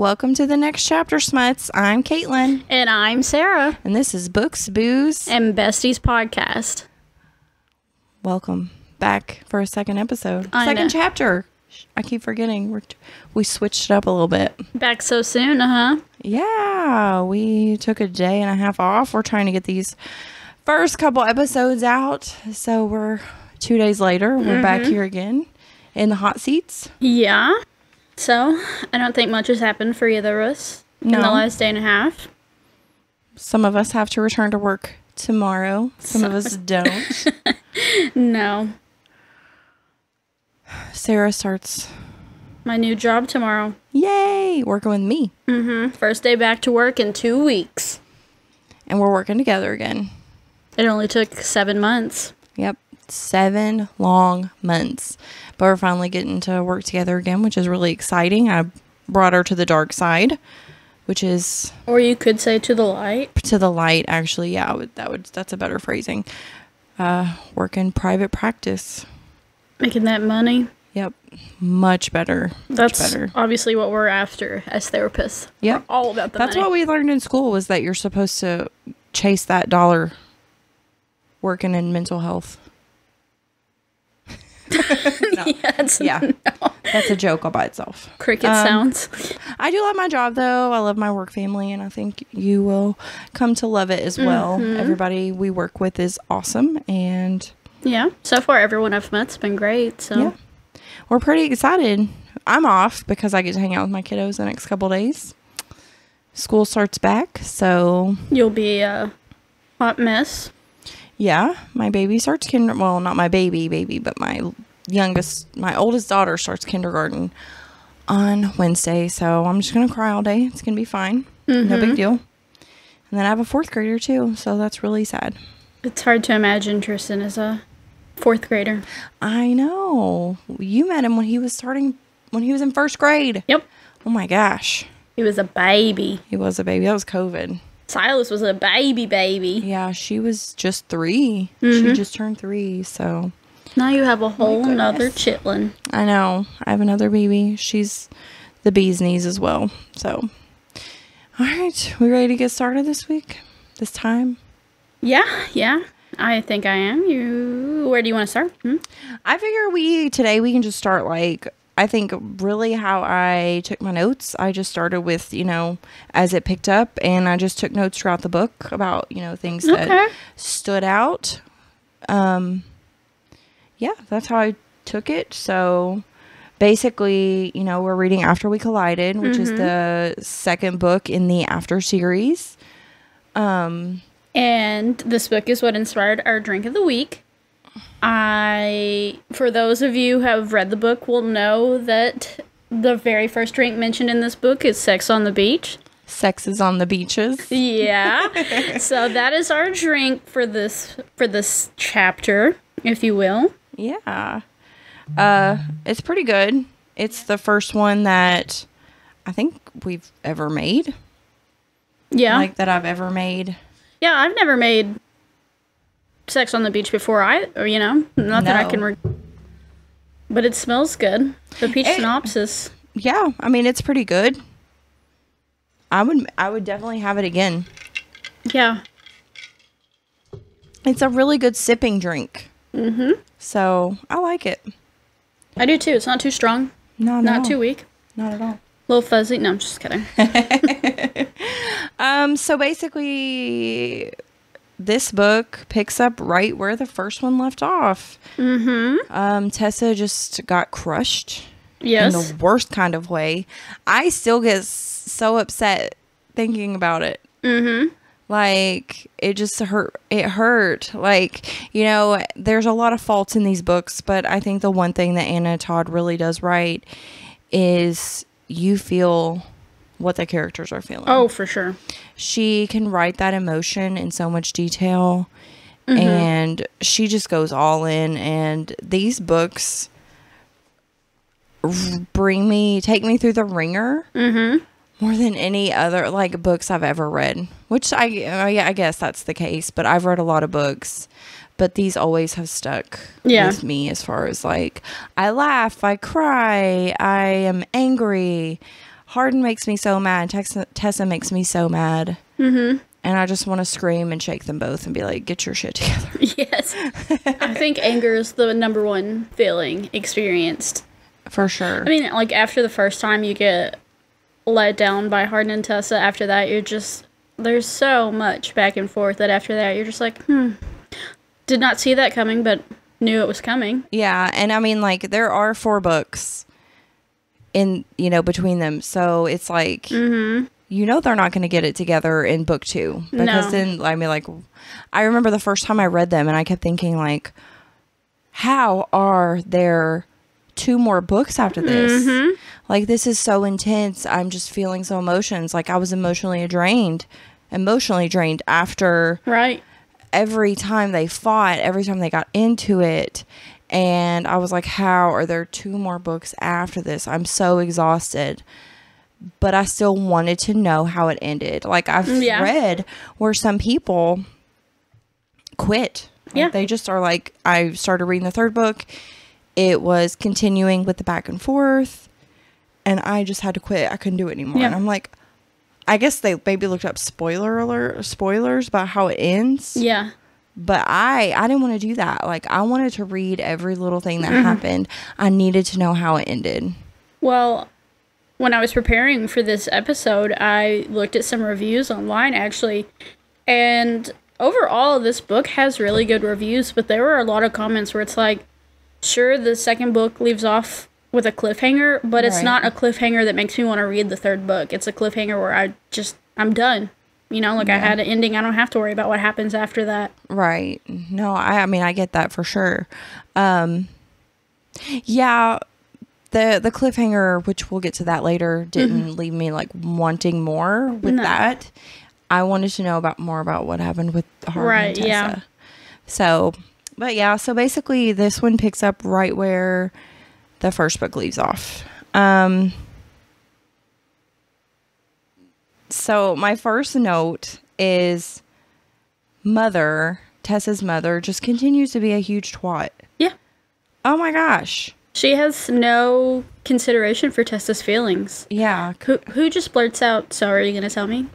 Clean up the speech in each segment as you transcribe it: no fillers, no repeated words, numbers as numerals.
Welcome to the next chapter, Smuts. I'm Caitlin. And I'm Sarah. And this is Books, Booze, and Besties podcast. Welcome back for a second episode. Second chapter. I keep forgetting. We switched it up a little bit. Back so soon, Yeah, we took a day and a half off. We're trying to get these first couple episodes out. So we're 2 days later. We're back here again in the hot seats. Yeah. So, I don't think much has happened for either of us in the last day and a half. Some of us have to return to work tomorrow. Some of us don't. No. Sarah starts My new job tomorrow. Yay! Working with me. First day back to work in 2 weeks. And we're working together again. It only took 7 months. Yep. 7 long months. But we're finally getting to work together again, which is really exciting. I brought her to the dark side, which is... Or you could say to the light. To the light, actually. Yeah, that's a better phrasing. Working private practice. Making that money. Yep. Much better. That's obviously what we're after as therapists. Yep. We're all about the That's money. what we learned in school, was that you're supposed to chase that dollar working in mental health. No. That's a joke all by itself. Cricket sounds. I do love my job, though. I love my work family, and I think you will come to love it as well. Everybody we work with is awesome, and yeah, so far everyone I've met's been great. So yeah, we're pretty excited. I'm off because I get to hang out with my kiddos the next couple days. School starts back, so you'll be a hot mess. Yeah, my baby starts well, not my baby, but my oldest daughter starts kindergarten on Wednesday, so I'm just going to cry all day. It's going to be fine. No big deal. And then I have a 4th grader, too, so that's really sad. It's hard to imagine Tristan as a 4th grader. I know. You met him when he was in 1st grade. Yep. Oh, my gosh. He was a baby. He was a baby. That was COVID. Silas was a baby. Yeah, she was just 3. She just turned 3, so... Now you have a whole nother chitlin. I know. I have another baby. She's the bee's knees as well. So, all right. We ready to get started this week? This time? Yeah. I think I am. Where do you want to start? I figure today we can just start I think really how I took my notes. I just started with, as it picked up, and I just took notes throughout the book about, things that stood out. Yeah, that's how I took it. So basically, we're reading After We Collided, which is the second book in the After series. And this book is what inspired our drink of the week. For those of you who have read the book, will know that the very first drink mentioned in this book is Sex on the Beach. Sex is on the beaches. Yeah. So that is our drink for this chapter, if you will. Yeah. It's pretty good. It's the first one that I think we've ever made. Yeah. That I've ever made. Yeah, I've never made Sex on the Beach before. Not that I can but it smells good. The peach synopsis. Yeah, I mean, it's pretty good. I would definitely have it again. Yeah. It's a really good sipping drink. So, I like it. I do too. It's not too strong. No. Not too weak. Not at all. A little fuzzy. No, I'm just kidding. So basically, this book picks up right where the first one left off. Tessa just got crushed. Yes. In the worst kind of way. I still get so upset thinking about it. It just hurt. It hurt. There's a lot of faults in these books, but I think the one thing that Anna Todd really does right is you feel what the characters are feeling. Oh, for sure. She can write that emotion in so much detail, and she just goes all in, and these books take me through the ringer more than any other books I've ever read, which I guess that's the case, but I've read a lot of books, but these always have stuck with me as far as I laugh, I cry, I am angry, Hardin makes me so mad. Tessa makes me so mad. Mm-hmm. And I just want to scream and shake them both and be like, get your shit together. Yes. I think anger is the number one feeling experienced. For sure. I mean, like, after the first time you get let down by Hardin and Tessa, after that, you're just, there's so much back and forth that after that, you're just like, did not see that coming, but knew it was coming. Yeah. And I mean, like, there are 4 books in, between them. So it's like, they're not going to get it together in book 2. Because then, I mean, like, I remember the first time I read them and I kept thinking, like, how are there 2 more books after this? Like, this is so intense. I'm just feeling so emotions. Like, I was emotionally drained after every time they fought, every time they got into it. And I was like, how are there 2 more books after this? I'm so exhausted. But I still wanted to know how it ended. Like, I've read where some people quit. Like, they just are like, I started reading the 3rd book. It was continuing with the back and forth. And I just had to quit. I couldn't do it anymore. Yeah. And I'm like, I guess they maybe looked up spoilers about how it ends. Yeah. But I didn't want to do that. Like, I wanted to read every little thing that happened. I needed to know how it ended. Well, when I was preparing for this episode, I looked at some reviews online, actually. And overall, this book has really good reviews. But there were a lot of comments where it's like, sure, the 2nd book leaves off with a cliffhanger, but it's not a cliffhanger that makes me want to read the 3rd book. It's a cliffhanger where I'm done. I had an ending. I don't have to worry about what happens after that. Right. No, I mean, I get that for sure. Yeah, the cliffhanger, which we'll get to that later, didn't leave me, like, wanting more with that. I wanted to know more about what happened with Hardin and Tessa. Yeah. So, but yeah, so basically this one picks up right where the 1st book leaves off. So my first note is Tessa's mother just continues to be a huge twat. Yeah. Oh my gosh. She has no consideration for Tessa's feelings. Yeah. Who just blurts out, so are you going to tell me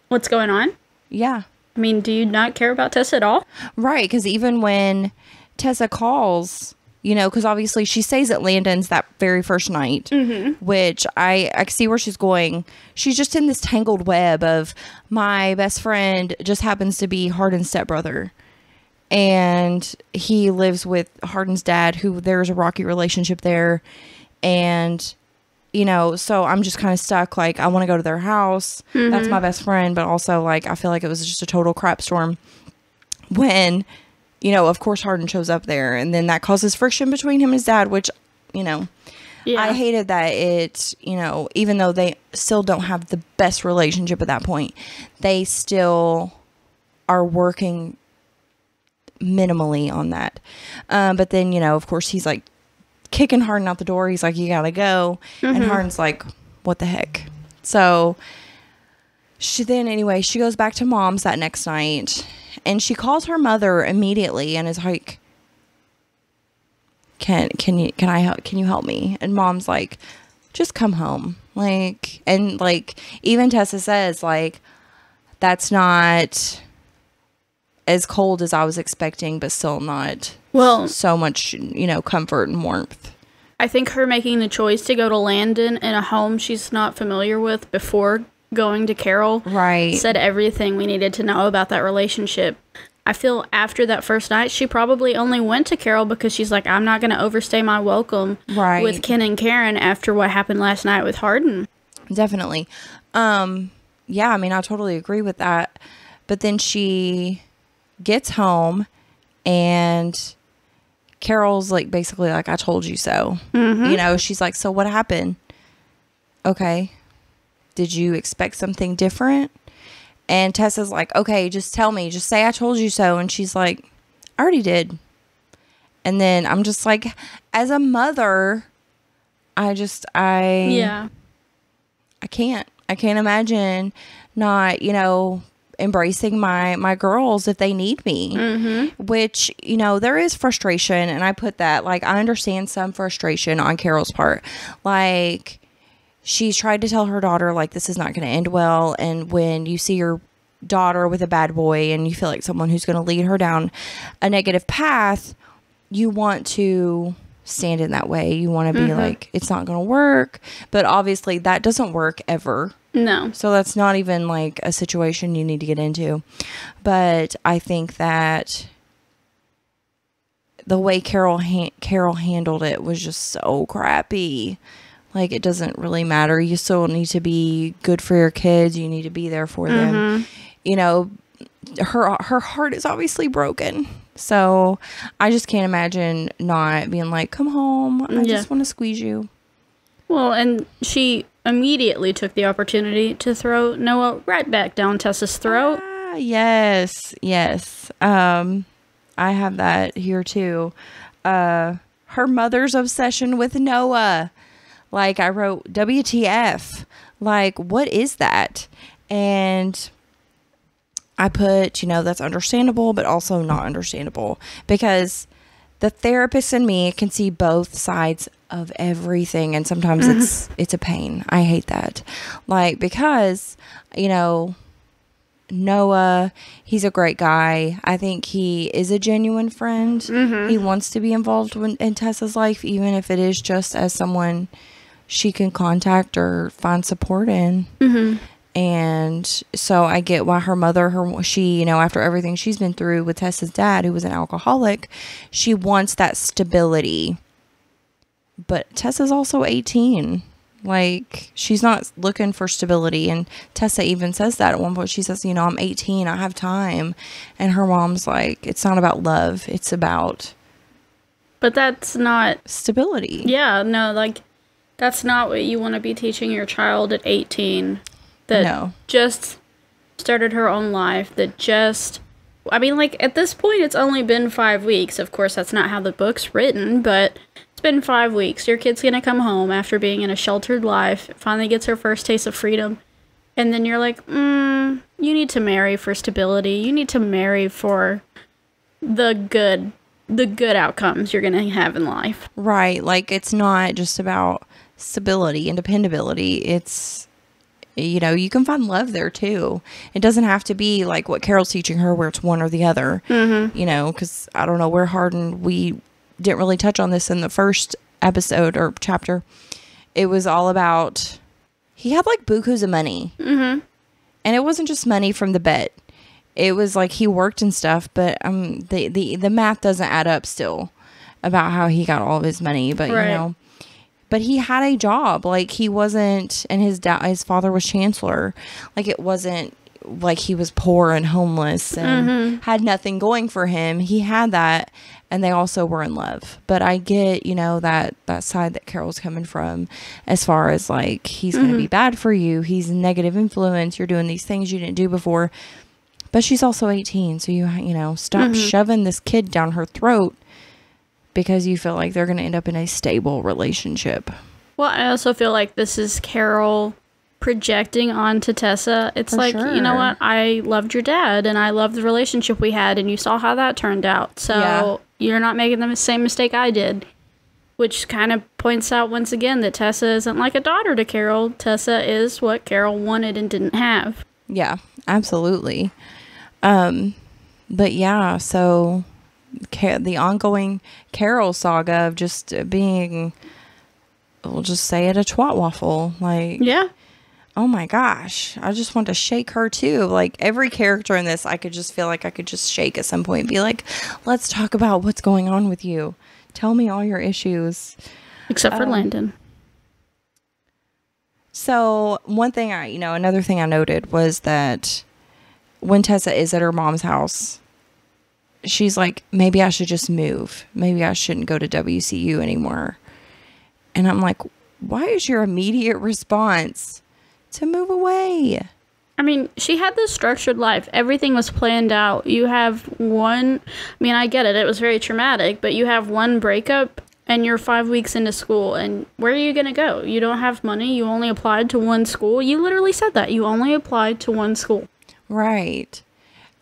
what's going on? Yeah. I mean, do you not care about Tessa at all? Right, because even when Tessa calls, because obviously she stays at Landon's that very first night, which I see where she's going. She's just in this tangled web of, my best friend just happens to be Hardin's stepbrother. And he lives with Hardin's dad, who there's a rocky relationship there. And, so I'm just kind of stuck. Like, I want to go to their house. That's my best friend. But also, like, I feel like it was just a total crap storm when, of course, Hardin shows up there. And then that causes friction between him and his dad, which, I hated that it, even though they still don't have the best relationship at that point, they still are working minimally on that. But then, of course, he's like kicking Hardin out the door. He's like, you gotta go. And Hardin's like, what the heck? So she goes back to mom's that next night, and she calls her mother immediately and is like, can you help me? And mom's like, just come home. Like, and like, even Tessa says, like, that's not as cold as I was expecting, but still not so much, comfort and warmth. I think her making the choice to go to Landon in a home she's not familiar with before going to Carol said everything we needed to know about that relationship. I feel after that first night, she probably only went to Carol because she's like, I'm not going to overstay my welcome with Ken and Karen after what happened last night with Hardin. Definitely. Yeah, I mean, I totally agree with that. But then she gets home and Carol's like, basically like, I told you so. She's like, so what happened? Okay. Did you expect something different? And Tessa's like, okay, just tell me. Just say I told you so. And she's like, I already did. And then I'm just like, as a mother, I can't imagine not, embracing my girls if they need me, which, there is frustration. And I put that, like, I understand some frustration on Carol's part. Like, she's tried to tell her daughter, like, this is not going to end well. And when you see your daughter with a bad boy and you feel like someone who's going to lead her down a negative path, you want to stand in that way. You want to be like, it's not going to work. But obviously that doesn't work ever. No. So that's not even like a situation you need to get into. But I think that the way Carol handled it was just so crappy. Like, it doesn't really matter. You still need to be good for your kids. You need to be there for them. You know, her heart is obviously broken. So I just can't imagine not being like, come home. I just want to squeeze you. Well, and she immediately took the opportunity to throw Noah right back down Tessa's throat. Yes. I have that here too. Her mother's obsession with Noah. Like, I wrote, WTF? Like, what is that? And I put, you know, that's understandable, but also not understandable, because the therapist in me can see both sides of everything. And sometimes it's a pain. I hate that. Like, because, you know, Noah, he's a great guy. I think he is a genuine friend. He wants to be involved in Tessa's life, even if it is just as someone she can contact or find support in. And so I get why her mother, she, you know, after everything she's been through with Tessa's dad, who was an alcoholic, she wants that stability. But Tessa's also 18. Like, she's not looking for stability. And Tessa even says that at one point. She says, you know, I'm 18, I have time. And her mom's like, it's not about love, it's about... But that's not... stability. Yeah, no, like, that's not what you want to be teaching your child at 18. That just started her own life, that just... I mean, like, at this point, it's only been 5 weeks. Of course, that's not how the book's written, but... It's been 5 weeks. Your kid's gonna come home after being in a sheltered life, finally gets her first taste of freedom, and then you're like, you need to marry for stability. You need to marry for the good outcomes you're gonna have in life. Right. Like, it's not just about stability and dependability. It's, you know, you can find love there too. It doesn't have to be like what Carol's teaching her, where it's one or the other. You know, because I don't know, we're Hardin, we didn't really touch on this in the first episode or chapter. It was all about, he had like bukus of money. And it wasn't just money from the bet. It was like he worked and stuff, but the math doesn't add up still about how he got all of his money. But you know, but he had a job. Like, he wasn't, and his father was chancellor. Like, it wasn't like he was poor and homeless and had nothing going for him. He had that, and they also were in love. But I get, you know, that side that Carol's coming from, as far as like, he's going to be bad for you. He's a negative influence. You're doing these things you didn't do before. But she's also 18. So you know, stop shoving this kid down her throat because you feel like they're going to end up in a stable relationship. Well, I also feel like this is Carol projecting onto Tessa. It's like, you know what? I loved your dad and I loved the relationship we had, and you saw how that turned out. So you're not making the same mistake I did, which kind of points out once again that Tessa isn't like a daughter to Carol. Tessa is what Carol wanted and didn't have. Yeah, absolutely. But yeah, so the ongoing Carol saga of just being, we'll just say it, a twat waffle. Like, yeah. Oh my gosh, I just want to shake her too. Like, every character in this, I could just feel like I could just shake at some point and be like, let's talk about what's going on with you. Tell me all your issues. Except for Landon. So one thing another thing I noted was that when Tessa is at her mom's house, she's like, maybe I should just move. Maybe I shouldn't go to WCU anymore. And I'm like, why is your immediate response to move away? I mean, she had this structured life. Everything was planned out. You have one, I mean, I get it. It was very traumatic, but you have one breakup and you're 5 weeks into school, and where are you going to go? You don't have money. You only applied to one school. You literally said that. You only applied to one school. Right.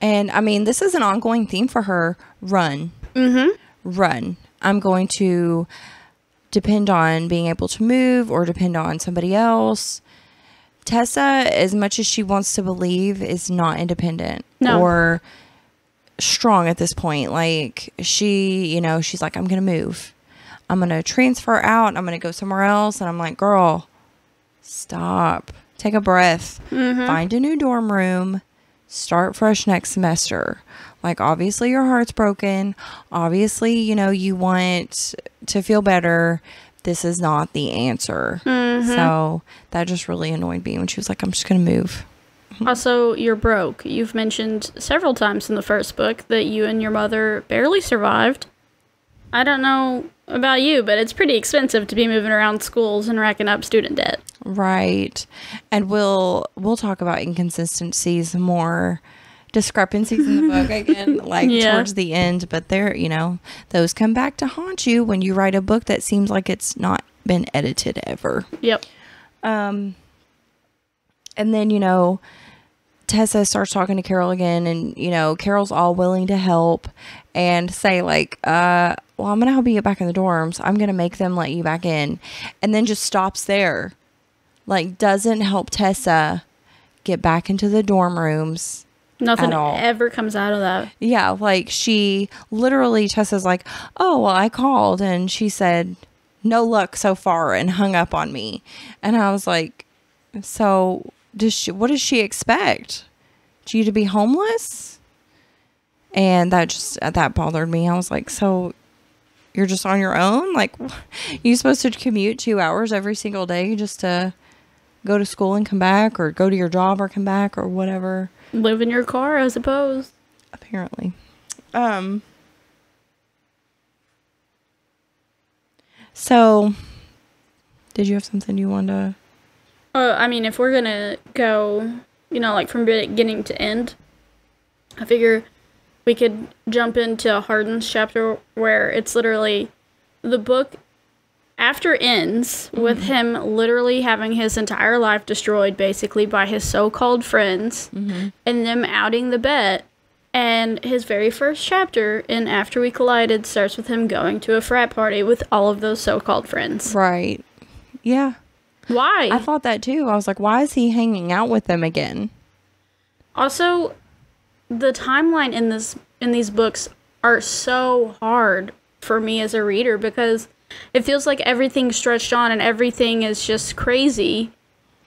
And I mean, this is an ongoing theme for her. Run. Run. I'm going to depend on being able to move or depend on somebody else. Tessa, as much as she wants to believe, is not independent or strong at this point. Like, she's like, I'm going to move. I'm going to transfer out. I'm going to go somewhere else. And I'm like, girl, stop. Take a breath. Find a new dorm room. Start fresh next semester. Like, obviously your heart's broken. Obviously, you want to feel better. This is not the answer. So that just really annoyed me when she was like, I'm just going to move. Also, you're broke. You've mentioned several times in the first book that you and your mother barely survived. I don't know about you, but it's pretty expensive to be moving around schools and racking up student debt. Right. And we'll talk about inconsistencies, more discrepancies in the book again, towards the end, but those come back to haunt you when you write a book that seems like it's not been edited ever. Yep. And then, Tessa starts talking to Carol again, and, Carol's all willing to help and say, like, well, I'm going to help you get back in the dorms. I'm going to make them let you back in. And then just stops there. Like, doesn't help Tessa get back into the dorm rooms. Nothing ever comes out of that. Yeah, like, Tessa's like, oh, well, I called, and she said, no luck so far, and hung up on me. And I was like, so what does she expect? You to be homeless? And that bothered me. I was like, so you're just on your own? Like, you supposed to commute 2 hours every single day just to go to school and come back, or go to your job or come back, or whatever? Live in your car, I suppose. Apparently. So, did you have something you wanted to... I mean, if we're gonna go, from beginning to end, I figure we could jump into Hardin's chapter, where it's literally the book after ends with him literally having his entire life destroyed, basically, by his so-called friends, and them outing the bet. And his very first chapter in After We Collided starts with him going to a frat party with all of those so-called friends. Right. Yeah. Why? I thought that too. I was like, why is he hanging out with them again? Also, the timeline in these books are so hard for me as a reader, because it feels like everything's stretched on and everything is just crazy.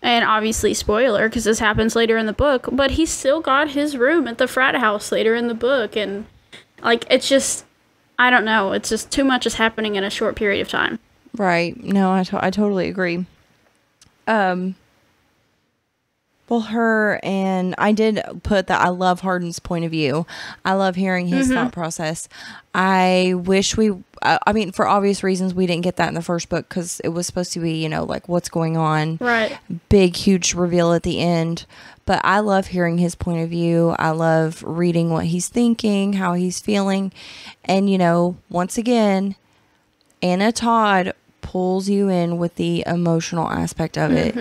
And obviously, spoiler, because this happens later in the book, but he still got his room at the frat house later in the book. And, it's just, I don't know. It's just too much is happening in a short period of time. Right. No, I totally agree. Well, I did put that I love Hardin's point of view. I love hearing his thought process. I wish for obvious reasons, we didn't get that in the first book, because it was supposed to be, what's going on. Right. Big, huge reveal at the end. But I love hearing his point of view. I love reading what he's thinking, how he's feeling. And, once again, Anna Todd pulls you in with the emotional aspect of it.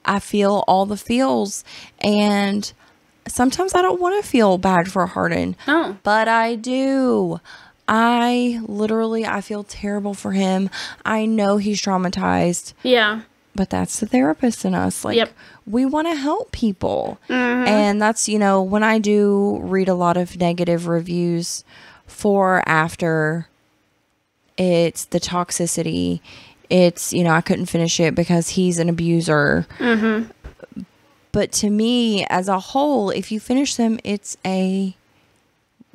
I feel all the feels, and sometimes I don't want to feel bad for Hardin. Oh. But I do. I feel terrible for him. I know he's traumatized. Yeah. But that's the therapist in us. We want to help people. And that's, when I do read a lot of negative reviews for After, it's the toxicity. It's, I couldn't finish it because he's an abuser. But to me, as a whole, if you finish them, it's a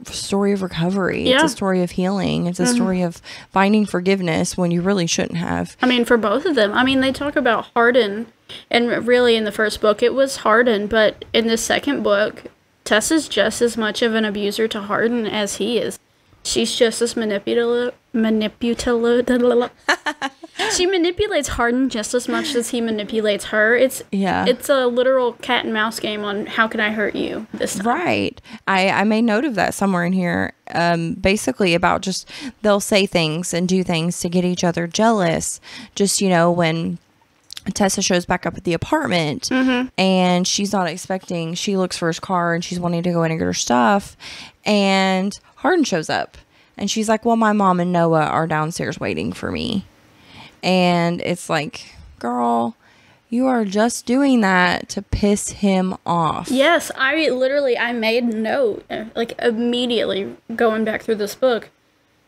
story of recovery. Yeah. It's a story of healing. It's a story of finding forgiveness when you really shouldn't have. I mean, for both of them. I mean, they talk about Hardin, and really in the first book, it was Hardin. But in the second book, Tessa's just as much of an abuser to Hardin as he is. She's just as manipulative. She manipulates Hardin just as much as he manipulates her. It's a literal cat and mouse game on how can I hurt you this time. Right. I made note of that somewhere in here. Basically about just they'll say things and do things to get each other jealous. Just, when Tessa shows back up at the apartment and she's not expecting, she looks for his car and she's wanting to go in and get her stuff, and Hardin shows up. And she's like, well, my mom and Noah are downstairs waiting for me. And it's like, girl, you are just doing that to piss him off. Yes, I made note, like immediately going back through this book.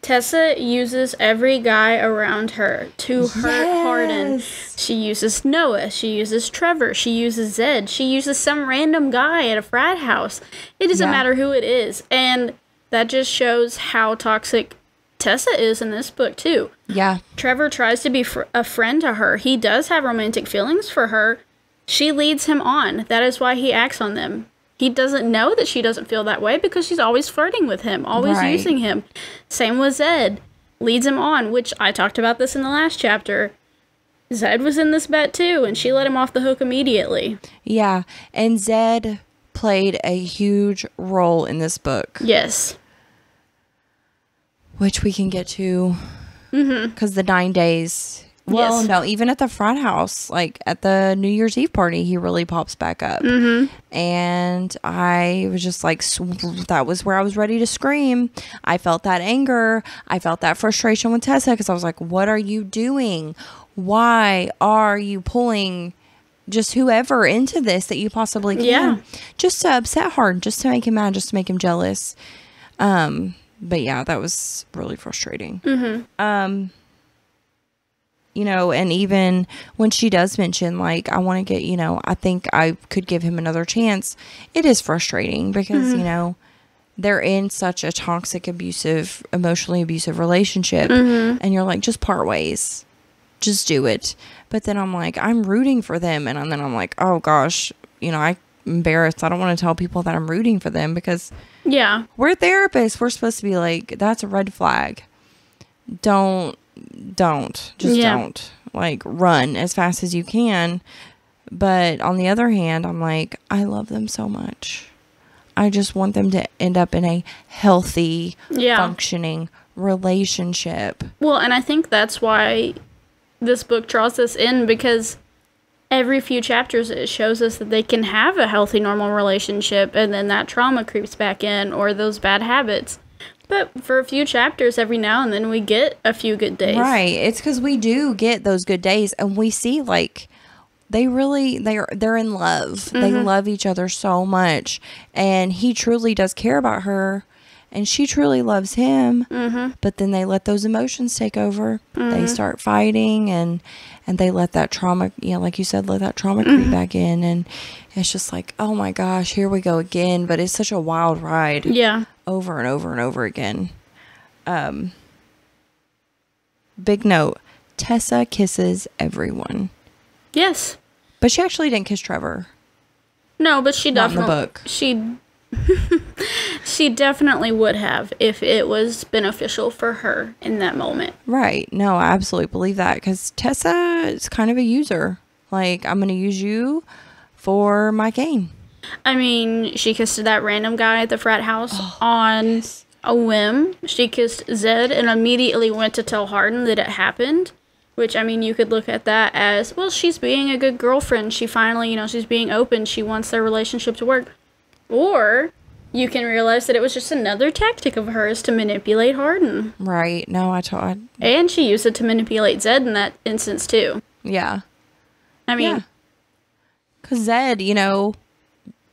Tessa uses every guy around her to hurt Hardin. She uses Noah. She uses Trevor. She uses Zed. She uses some random guy at a frat house. It doesn't matter who it is. And that just shows how toxic Tessa is in this book, too. Yeah. Trevor tries to be a friend to her. He does have romantic feelings for her. She leads him on. That is why he acts on them. He doesn't know that she doesn't feel that way because she's always flirting with him, always using him. Same with Zed. Leads him on, which I talked about this in the last chapter. Zed was in this bet too, and she let him off the hook immediately. Yeah, and Zed played a huge role in this book. Yes. Which we can get to, because the 9 days... Well, no, even at the frat house, like at the New Year's Eve party, he really pops back up. And I was just like, that was where I was ready to scream. I felt that anger. I felt that frustration with Tessa because I was like, what are you doing? Why are you pulling just whoever into this that you possibly can? Yeah. Just to upset Hard, just to make him mad, just to make him jealous. But yeah, that was really frustrating. You know, and even when she does mention, like, I want to get, you know, I think I could give him another chance. It is frustrating because, you know, they're in such a toxic, abusive, emotionally abusive relationship. And you're like, just part ways. Just do it. But then I'm like, I'm rooting for them. And then I'm like, oh, gosh, you know, I'm embarrassed. I don't want to tell people that I'm rooting for them because we're therapists. We're supposed to be like, that's a red flag. Don't like run as fast as you can. But on the other hand, I'm like, I love them so much. I just want them to end up in a healthy, functioning relationship. Well, and I think that's why this book draws us in, because every few chapters it shows us that they can have a healthy, normal relationship, and then that trauma creeps back in, or those bad habits. But for a few chapters, every now and then, we get a few good days. Right. It's because we do get those good days, and we see, like, they're in love. They love each other so much, and he truly does care about her, and she truly loves him. But then they let those emotions take over. They start fighting, and they let that trauma, you know, like you said, let that trauma creep back in, and it's just like, oh my gosh, here we go again. But it's such a wild ride. Yeah. Over and over and over again. Big note, Tessa kisses everyone. Yes. But she actually didn't kiss Trevor. No, but she Not definitely... in the book. She definitely would have if it was beneficial for her in that moment. Right. No, I absolutely believe that, because Tessa is kind of a user. Like, I'm going to use you for my gain. I mean, she kissed that random guy at the frat house on a whim. She kissed Zed and immediately went to tell Hardin that it happened. Which, I mean, you could look at that as, well, she's being a good girlfriend. She finally, you know, she's being open. She wants their relationship to work. Or you can realize that it was just another tactic of hers to manipulate Hardin. Right. No, And she used it to manipulate Zed in that instance, too. Yeah. I mean... Because Zed, you know...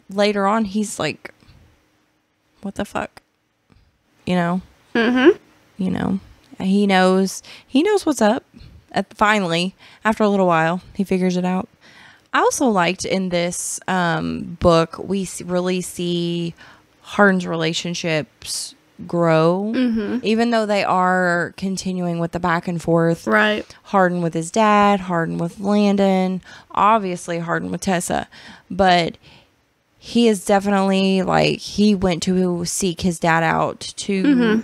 Later on, he's like, what the fuck? You know? You know, he knows what's up. Finally, after a little while, he figures it out. I also liked in this book, we really see Hardin's relationships grow. Even though they are continuing with the back and forth. Right. Hardin with his dad, Hardin with Landon, obviously Hardin with Tessa. But... he is definitely, like, he went to seek his dad out to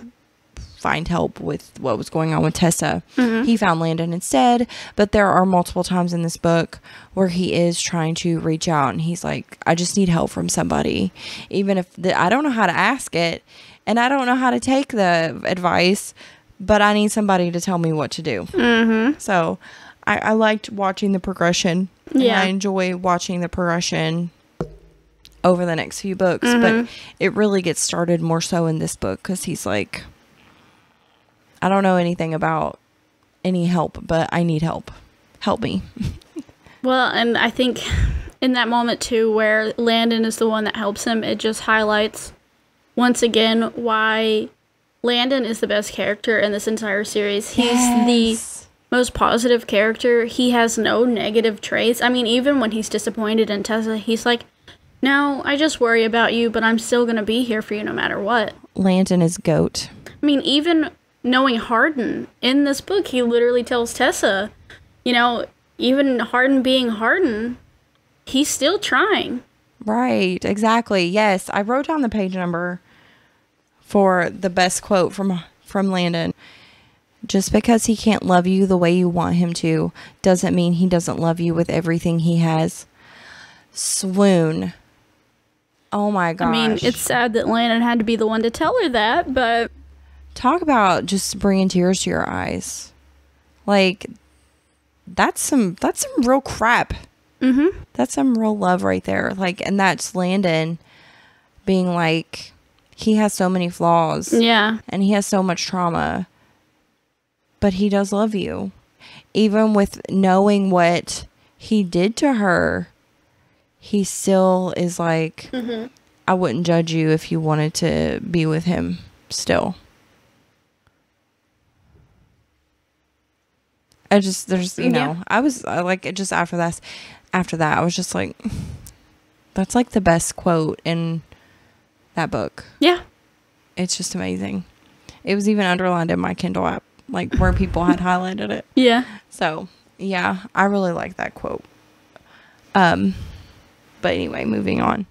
find help with what was going on with Tessa. He found Landon instead, but there are multiple times in this book where he is trying to reach out, and he's like, I just need help from somebody. Even if I don't know how to ask it, and I don't know how to take the advice, but I need somebody to tell me what to do. So I liked watching the progression. Yeah. I enjoy watching the progression over the next few books, but it really gets started more so in this book because he's like, I don't know anything about any help, but I need help. Help me. Well, and I think in that moment, too, where Landon is the one that helps him, it just highlights, once again, why Landon is the best character in this entire series. He's the most positive character. He has no negative traits. I mean, even when he's disappointed in Tessa, he's like, no, I just worry about you, but I'm still going to be here for you no matter what. Landon is GOAT. I mean, even knowing Hardin, in this book, he literally tells Tessa, you know, even Hardin being Hardin, he's still trying. Right, exactly. Yes, I wrote down the page number for the best quote from Landon. Just because he can't love you the way you want him to doesn't mean he doesn't love you with everything he has. Swoon. Oh my gosh. I mean, it's sad that Landon had to be the one to tell her that, but... Talk about just bringing tears to your eyes. Like, that's some real crap. Mm-hmm. That's some real love right there. Like, and that's Landon being like, he has so many flaws. Yeah. And he has so much trauma. But he does love you. Even with knowing what he did to her, he still is like, I wouldn't judge you if you wanted to be with him still. There's, you know, I was like, just after that, I was just like, that's like the best quote in that book. Yeah. It's just amazing. It was even underlined in my Kindle app, like where people had highlighted it. Yeah. So, yeah, I really like that quote. But anyway, moving on.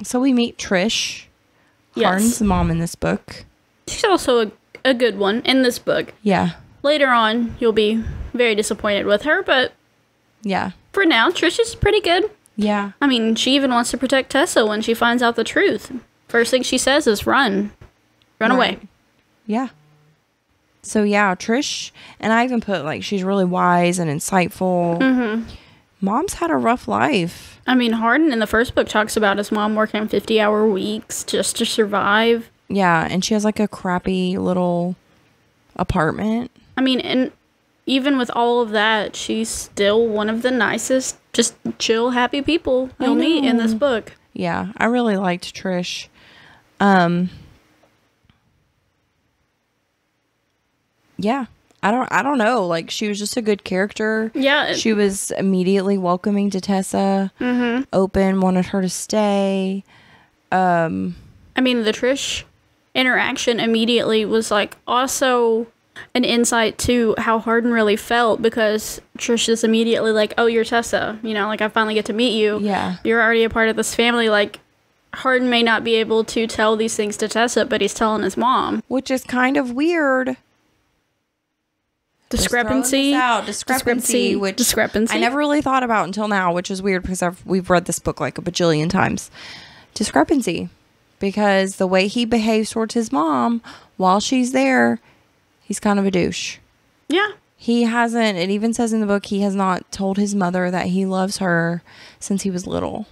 So we meet Trish, Hardin's mom in this book. She's also a good one in this book. Yeah. Later on, you'll be very disappointed with her, but yeah, for now, Trish is pretty good. Yeah. I mean, she even wants to protect Tessa when she finds out the truth. First thing she says is run. Run away. Yeah. So, yeah, Trish, and I even put, like, she's really wise and insightful. Mm-hmm. Mom's had a rough life. I mean, Hardin in the first book talks about his mom working 50-hour weeks just to survive. Yeah, and she has, like, a crappy little apartment. I mean, and even with all of that, she's still one of the nicest, just chill, happy people you'll meet in this book. Yeah, I really liked Trish. Yeah, I don't know. Like, she was just a good character. Yeah. She was immediately welcoming to Tessa. Mm-hmm. Open, wanted her to stay. I mean, the Trish interaction immediately was, like, also an insight to how Hardin really felt, because Trish is immediately like, oh, you're Tessa. You know, like, I finally get to meet you. Yeah. You're already a part of this family. Like, Hardin may not be able to tell these things to Tessa, but he's telling his mom. Which is kind of weird. Discrepancy. Discrepancy. I never really thought about until now, which is weird because we've read this book like a bajillion times. Discrepancy. Because the way he behaves towards his mom while she's there, he's kind of a douche. Yeah. He hasn't, it even says in the book, he has not told his mother that he loves her since he was little.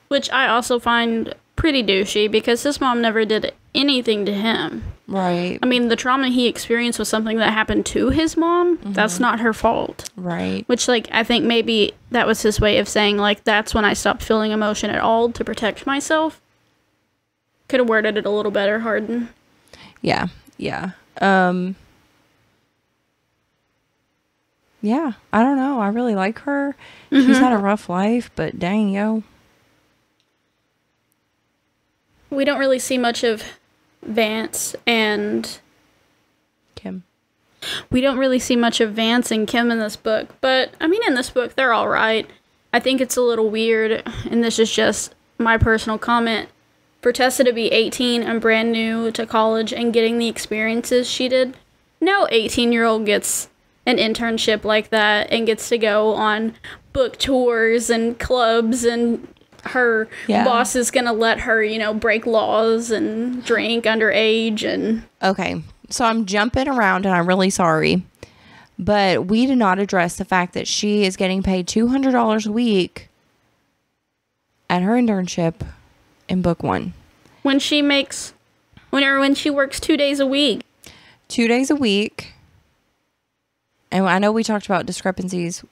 Which I also find pretty douchey, because his mom never did anything to him. Right. I mean, the trauma he experienced was something that happened to his mom. Mm-hmm. That's not her fault. Right. Which, like, I think maybe that was his way of saying, like, that's when I stopped feeling emotion at all to protect myself. Could have worded it a little better, Hardin. Yeah. Yeah. Yeah, I don't know. I really like her. Mm-hmm. She's had a rough life, but dang, yo. We don't really see much of Vance and Kim. We don't really see much of Vance and Kim in this book, but I mean, in this book, they're all right. I think it's a little weird, and this is just my personal comment, for Tessa to be 18 and brand new to college and getting the experiences she did. No 18-year-old gets an internship like that and gets to go on book tours and clubs, and her boss is gonna let her, you know, break laws and drink underage. And okay, so I'm jumping around and I'm really sorry, but we did not address the fact that she is getting paid $200 a week at her internship in book 1 when she makes when she works 2 days a week. 2 days a week. And I know we talked about discrepancies.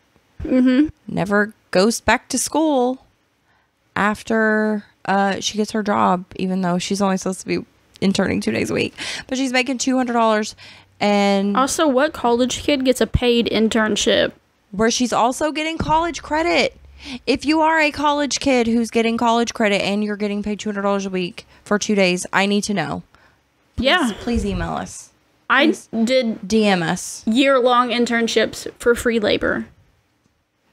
Mm-hmm. Never goes back to school after she gets her job, even though she's only supposed to be interning 2 days a week. But she's making $200. And also, what college kid gets a paid internship? Where she's also getting college credit. If you are a college kid who's getting college credit and you're getting paid $200 a week for 2 days, I need to know. Please email us. Please I did DM us. Year-long internships for free labor.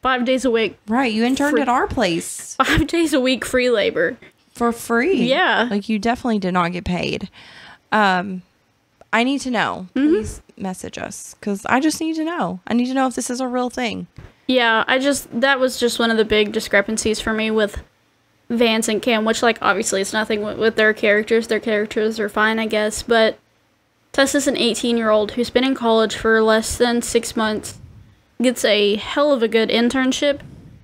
5 days a week. Right, you interned at our place. 5 days a week free labor. For free. Yeah. Like, you definitely did not get paid. I need to know. Please message us, because I just need to know. I need to know if this is a real thing. Yeah, that was just one of the big discrepancies for me with Vance and Cam, which, like, obviously it's nothing with their characters. Their characters are fine, I guess, but Tessa's an 18-year-old who's been in college for less than 6 months, gets a hell of a good internship,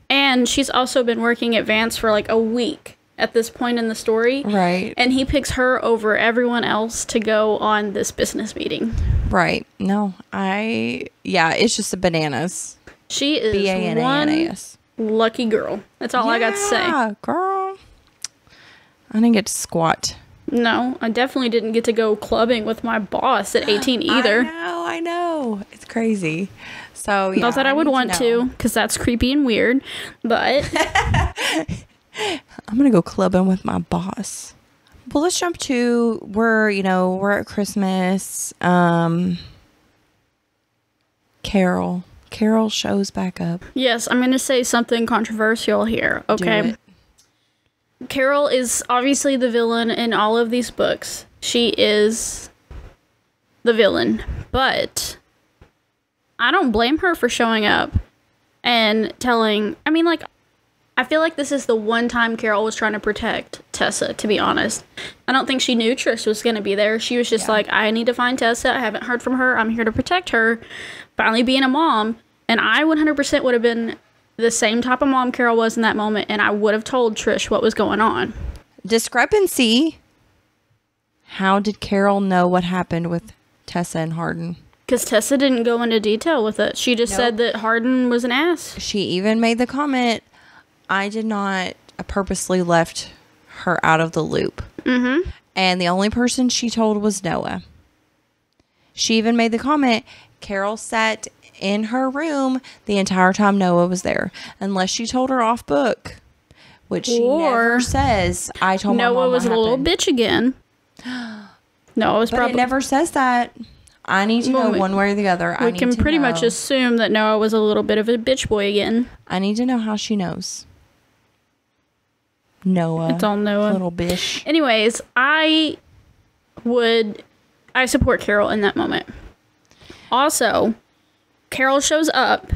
and she's also been working at Vance for, like, a week at this point in the story. Right. And he picks her over everyone else to go on this business meeting. Right. No, it's just a bananas. She is BANANAS. one lucky girl. That's all I got to say. Yeah, girl. I didn't get to squat. No, I definitely didn't get to go clubbing with my boss at 18 either. I know. It's crazy. So, yeah. Not that I would want to, because that's creepy and weird, but... I'm going to go clubbing with my boss. Well, let's jump to, we're at Christmas. Carol shows back up. Yes, I'm going to say something controversial here, okay? Do it. Carol is obviously the villain in all of these books. She is the villain, but I don't blame her for showing up and I feel like this is the one time Carol was trying to protect Tessa, to be honest. I don't think she knew Trish was going to be there. She was just like, I need to find Tessa. I haven't heard from her. I'm here to protect her. Finally being a mom. And I 100% would have been the same type of mom Carol was in that moment, and I would have told Trish what was going on. Discrepancy. How did Carol know what happened with Tessa and Hardin? Because Tessa didn't go into detail with it. She just said that Hardin was an ass. She even made the comment, I purposely left her out of the loop. Mm-hmm. And the only person she told was Noah. She even made the comment, Carol sat in her room the entire time Noah was there. Unless she told her off book. Which she never says. I told my mom Noah was a little bitch again. No, it was probably... But it never says that. I need to know one way or the other. We can pretty much assume that Noah was a little bit of a bitch boy again. I need to know how she knows. Noah. It's all Noah. Little bitch. Anyways, I support Carol in that moment. Also, Carol shows up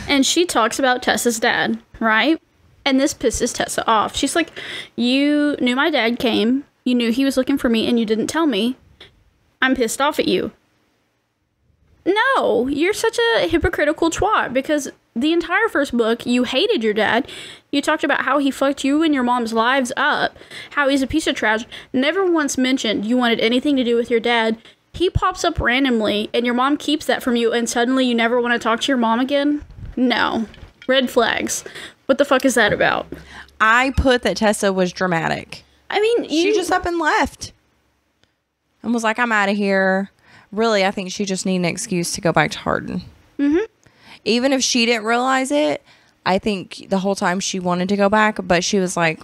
and she talks about Tessa's dad, right? And this pisses Tessa off. She's like, you knew my dad came. You knew he was looking for me and you didn't tell me. I'm pissed off at you. No, you're such a hypocritical twat, because the entire first book, you hated your dad. You talked about how he fucked you and your mom's lives up, how he's a piece of trash. Never once mentioned you wanted anything to do with your dad. He pops up randomly, and your mom keeps that from you, and suddenly you never want to talk to your mom again? No. Red flags. What the fuck is that about? I put that Tessa was dramatic. I mean, she just up and left. And was like, I'm out of here. Really, I think she just needed an excuse to go back to Hardin. Mm-hmm. Even if she didn't realize it, I think the whole time she wanted to go back, but she was like,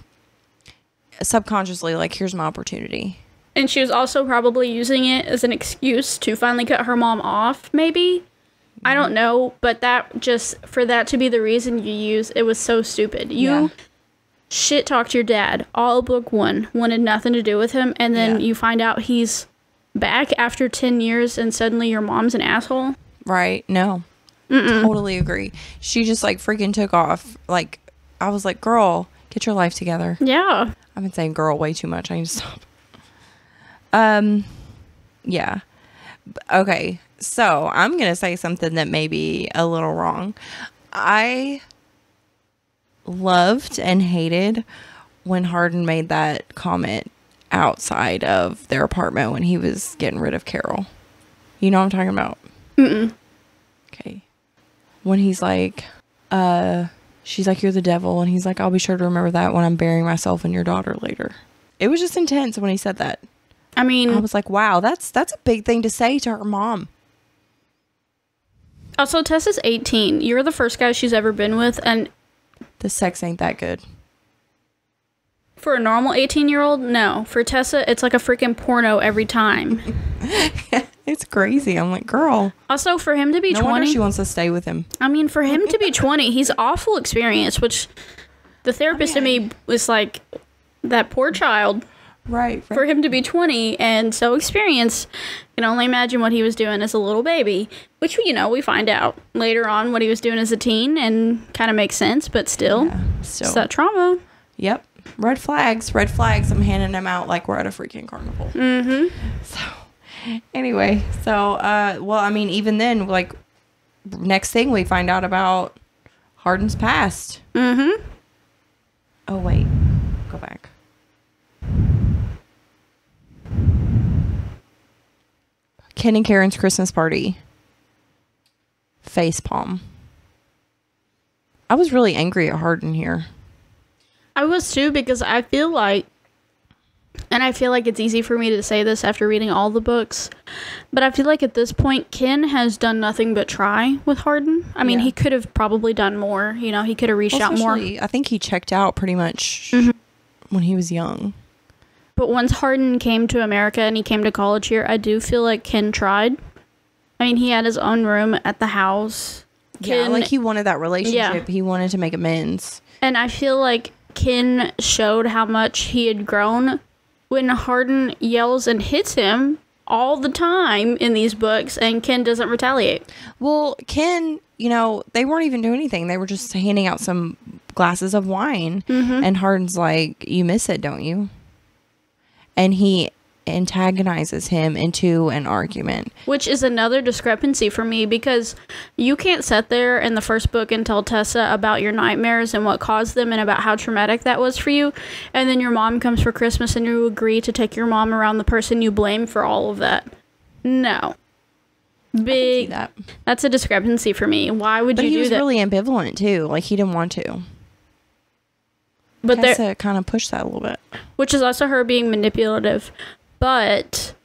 subconsciously, like, here's my opportunity. And she was also probably using it as an excuse to finally cut her mom off, maybe? I don't know, but for that to be the reason you use, it was so stupid. You shit talked your dad all book one, wanted nothing to do with him, and then you find out he's back after 10 years and suddenly your mom's an asshole. Right. No. Totally agree. She just like freaking took off. Like, I was like, girl, get your life together. Yeah. I've been saying girl way too much. I need to stop. Yeah. Okay. So I'm going to say something that may be a little wrong. I loved and hated when Hardin made that comment outside of their apartment when he was getting rid of Carol. You know what I'm talking about? Mm-mm. Okay. When he's like, she's like, you're the devil. And he's like, I'll be sure to remember that when I'm burying myself and your daughter later. It was just intense when he said that. I mean, I was like, wow, that's a big thing to say to her mom. Also, Tessa's 18. You're the first guy she's ever been with, and the sex ain't that good. For a normal 18-year-old, no. For Tessa, it's like a freaking porno every time. It's crazy. I'm like, girl. Also, for him to be 20... No wonder she wants to stay with him. I mean, for him to be 20, he's awful experienced, which the therapist in me was like, that poor child. Right. For him to be 20 and so experienced, I can only imagine what he was doing as a little baby, which, you know, we find out later on what he was doing as a teen and kind of makes sense, but still, it's that trauma. Yep. Red flags. I'm handing them out like we're at a freaking carnival. Mm-hmm. So, anyway, well, I mean, even then, like, next thing we find out about Hardin's past. Mm-hmm. Oh, wait. Go back. Ken and Karen's Christmas party. Facepalm. I was really angry at Hardin here. I was too, because I feel like, and I feel like it's easy for me to say this after reading all the books, but I feel like at this point, Ken has done nothing but try with Hardin. I mean, he could have probably done more. You know, he could have reached out more. I think he checked out pretty much when he was young. But once Hardin came to America and he came to college here, I do feel like Ken tried. I mean, he had his own room at the house. Ken, like he wanted that relationship. He wanted to make amends. And I feel like Ken showed how much he had grown when Hardin yells and hits him all the time in these books, and Ken doesn't retaliate. Well, Ken, you know, they weren't even doing anything. They were just handing out some glasses of wine. And Hardin's like, you miss it, don't you? And he antagonizes him into an argument. Which is another discrepancy for me, because you can't sit there in the first book and tell Tessa about your nightmares and what caused them and about how traumatic that was for you, and then your mom comes for Christmas and you agree to take your mom around the person you blame for all of that. No. That's a discrepancy for me. Why would you do that? But he was really ambivalent too. Like, he didn't want to. But Tessa kind of pushed that a little bit. Which is also her being manipulative. But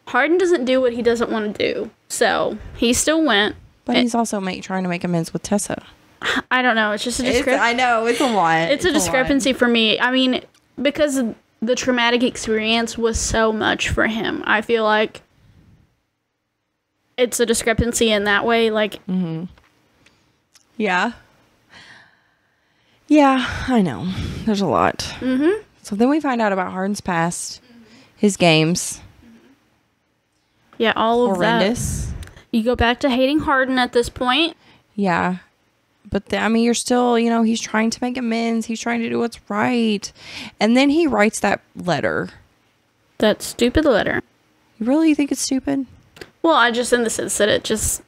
Hardin doesn't do what he doesn't want to do. So he still went. But he's also trying to make amends with Tessa. I don't know. It's just a discrepancy. I know. It's a lot. It's a discrepancy for me. I mean, because the traumatic experience was so much for him. I feel like it's a discrepancy in that way. Like, yeah. Yeah, I know. There's a lot. So then we find out about Hardin's past, his games. Yeah, all of horrendous. That. You go back to hating Hardin at this point. Yeah. But, I mean, you're still, you know, he's trying to make amends. He's trying to do what's right. And then he writes that letter. That stupid letter. You really think it's stupid? Well, I just, in the sense that it just...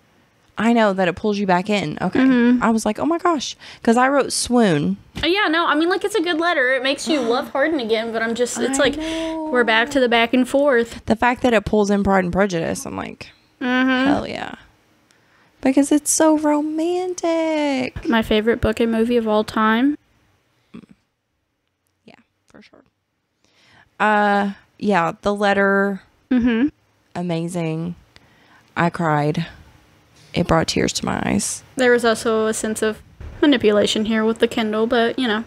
I know that it pulls you back in. Okay. I was like, oh my gosh. Because I wrote swoon. Yeah, no, I mean, like, it's a good letter. It makes you love Hardin again, but I'm just, it's like, we're back to the back and forth. The fact that it pulls in Pride and Prejudice, I'm like, hell yeah. Because it's so romantic. My favorite book and movie of all time. Yeah, for sure. Yeah, the letter. Amazing. I cried. It brought tears to my eyes. There was also a sense of manipulation here with the Kindle, but, you know.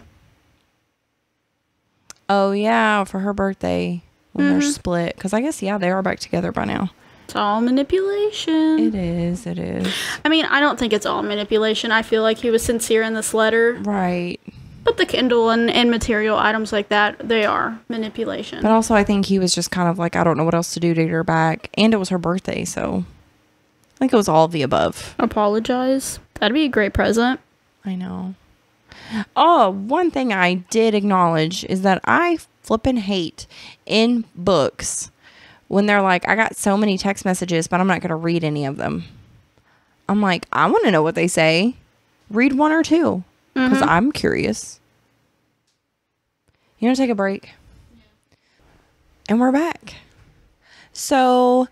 Oh, yeah, for her birthday when they're split. Because I guess, yeah, they are back together by now. It's all manipulation. It is. It is. I mean, I don't think it's all manipulation. I feel like he was sincere in this letter. Right. But the Kindle and material items like that, they are manipulation. But also, I think he was just kind of like, I don't know what else to do to get her back. And it was her birthday, so... I think it was all of the above. Apologize. That'd be a great present. I know. Oh, one thing I did acknowledge is that I flippin' hate in books when they're like, I got so many text messages, but I'm not going to read any of them. I'm like, I want to know what they say. Read one or two. Because I'm curious. You want to take a break? And we're back. So,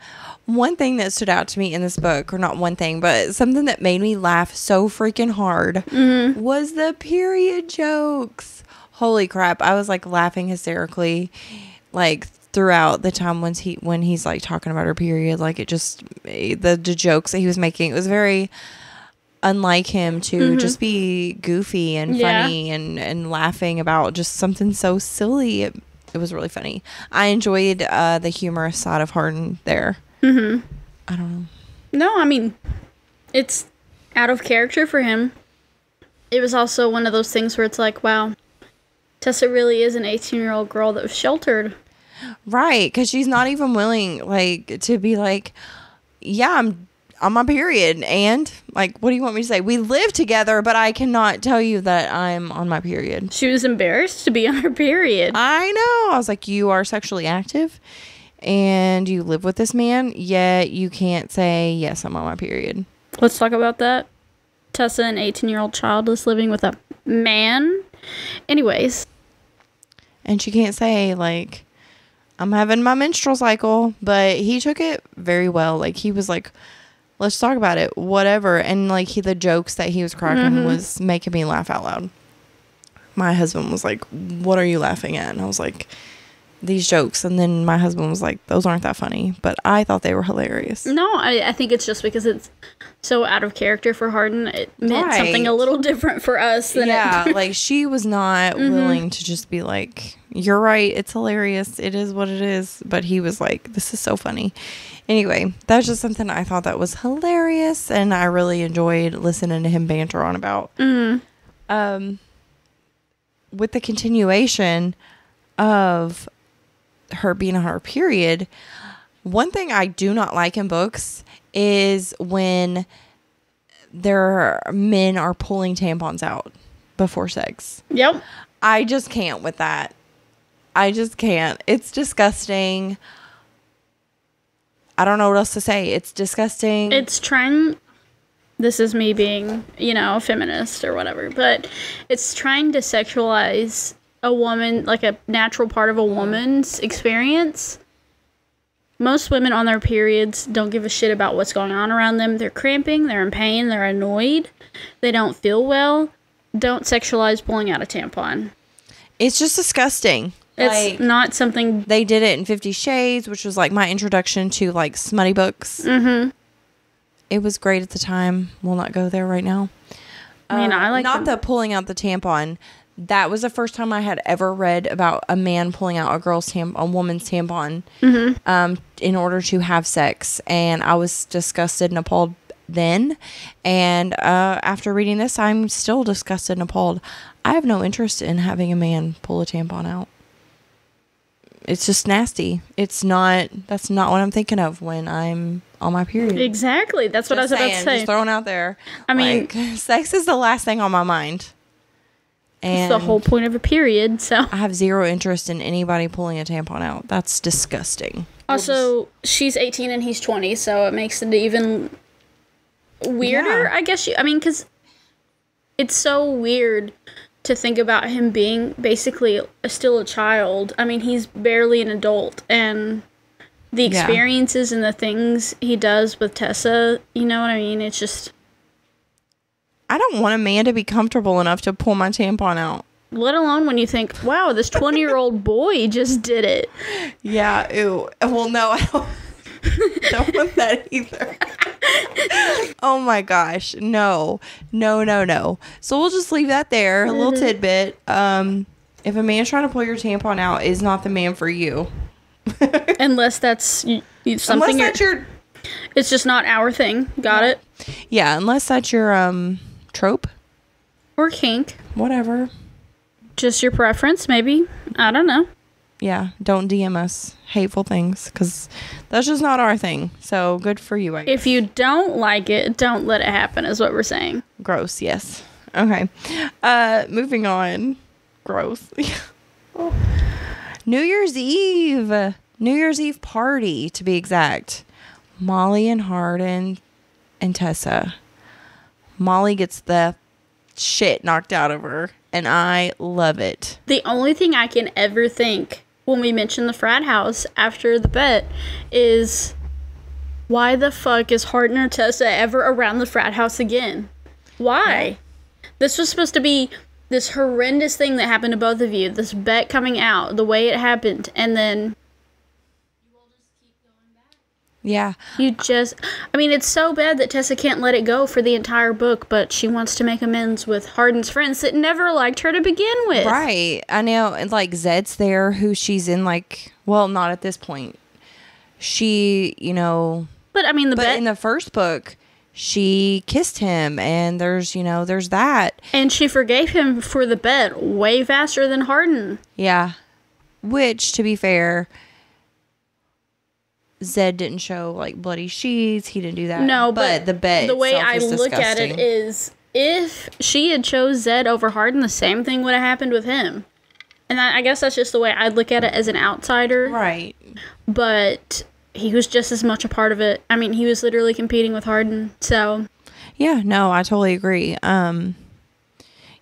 one thing that stood out to me in this book, or not one thing, but something that made me laugh so freaking hard was the period jokes. Holy crap. I was like laughing hysterically like throughout the time when he's like talking about her period. Like it just, the jokes that he was making, it was very unlike him to just be goofy and funny and laughing about just something so silly. It was really funny. I enjoyed the humorous side of Hardin there. I don't know. No, I mean, it's out of character for him. It was also one of those things where it's like, wow, Tessa really is an 18-year-old girl that was sheltered. Right, because she's not even willing, like, to be like, yeah, I'm on my period, and like, what do you want me to say? We live together, but I cannot tell you that I'm on my period. She was embarrassed to be on her period. I know. I was like, you are sexually active and you live with this man, yet you can't say, yes, I'm on my period. Let's talk about that. Tessa, an 18-year-old child, is living with a man. Anyways. And she can't say, like, I'm having my menstrual cycle, but he took it very well. Like, he was like, let's talk about it, whatever. And like the jokes that he was cracking was making me laugh out loud. My husband was like, what are you laughing at? And I was like, these jokes. And then my husband was like, those aren't that funny, but I thought they were hilarious. No, I think it's just because it's so out of character for Hardin. It meant something a little different for us than like she was not willing to just be like, you're right, it's hilarious, it is what it is. But he was like, this is so funny. Anyway, that's just something I thought that was hilarious, and I really enjoyed listening to him banter on about. With the continuation of her being on her period, one thing I do not like in books is when their men are pulling tampons out before sex. Yep. I just can't with that. I just can't. It's disgusting. I don't know what else to say. It's disgusting. It's trying, this is me being, a feminist or whatever, but it's trying to sexualize a woman, like a natural part of a woman's experience. Most women on their periods don't give a shit about what's going on around them. They're cramping, they're in pain, they're annoyed, they don't feel well. Don't sexualize pulling out a tampon. It's just disgusting. It's not something... They did it in 50 Shades, which was like my introduction to like smutty books. It was great at the time. We'll not go there right now. I mean, I like not the pulling out the tampon. That was the first time I had ever read about a man pulling out a woman's tampon in order to have sex. And I was disgusted and appalled then. And after reading this, I'm still disgusted and appalled. I have no interest in having a man pull a tampon out. It's just nasty. That's not what I'm thinking of when I'm on my period. Exactly. That's what I was about to say. Just throwing out there. I mean, sex is the last thing on my mind. And it's the whole point of a period, so. I have zero interest in anybody pulling a tampon out. That's disgusting. Also, she's 18 and he's 20, so it makes it even weirder, I guess. Because it's so weird to think about him being basically still a child. I mean, he's barely an adult, and the experiences and the things he does with Tessa, you know what I mean? It's just... I don't want a man to be comfortable enough to pull my tampon out. Let alone when you think, wow, this 20-year-old boy just did it. Yeah, ew. Well, no, I don't want that either. Oh my gosh. No. So we'll just leave that there. A little tidbit. If a man's trying to pull your tampon out, is not the man for you. Unless that's something it's just not our thing. Got it? Yeah, unless that's your trope. Or kink. Whatever. Just your preference, maybe. I don't know. Yeah, don't DM us hateful things, because that's just not our thing. So good for you, I guess. If you don't like it, don't let it happen, is what we're saying. Gross, yes. Okay. Moving on. Gross. New Year's Eve party, to be exact. Molly and Hardin and Tessa. Molly gets the shit knocked out of her, and I love it. The only thing I can ever think when we mentioned the frat house after the bet is, why the fuck is Hardin or Tessa ever around the frat house again? Why? This was supposed to be this horrendous thing that happened to both of you. This bet coming out, the way it happened, and then Yeah. It's so bad that Tessa can't let it go for the entire book, but she wants to make amends with Hardin's friends that never liked her to begin with. Right. I know. And like Zed's there, who she's in like, well, not at this point. She, But I mean, in the first book, she kissed him, and there's that. And she forgave him for the bet way faster than Hardin. Yeah. Which, to be fair, Zed didn't show like bloody sheets. He didn't do that. No, but the bet. The way I look at it is, if she had chose Zed over Hardin, the same thing would have happened with him. And I guess that's just the way I'd look at it as an outsider. Right. But he was just as much a part of it. I mean, he was literally competing with Hardin. So. Yeah. No, I totally agree.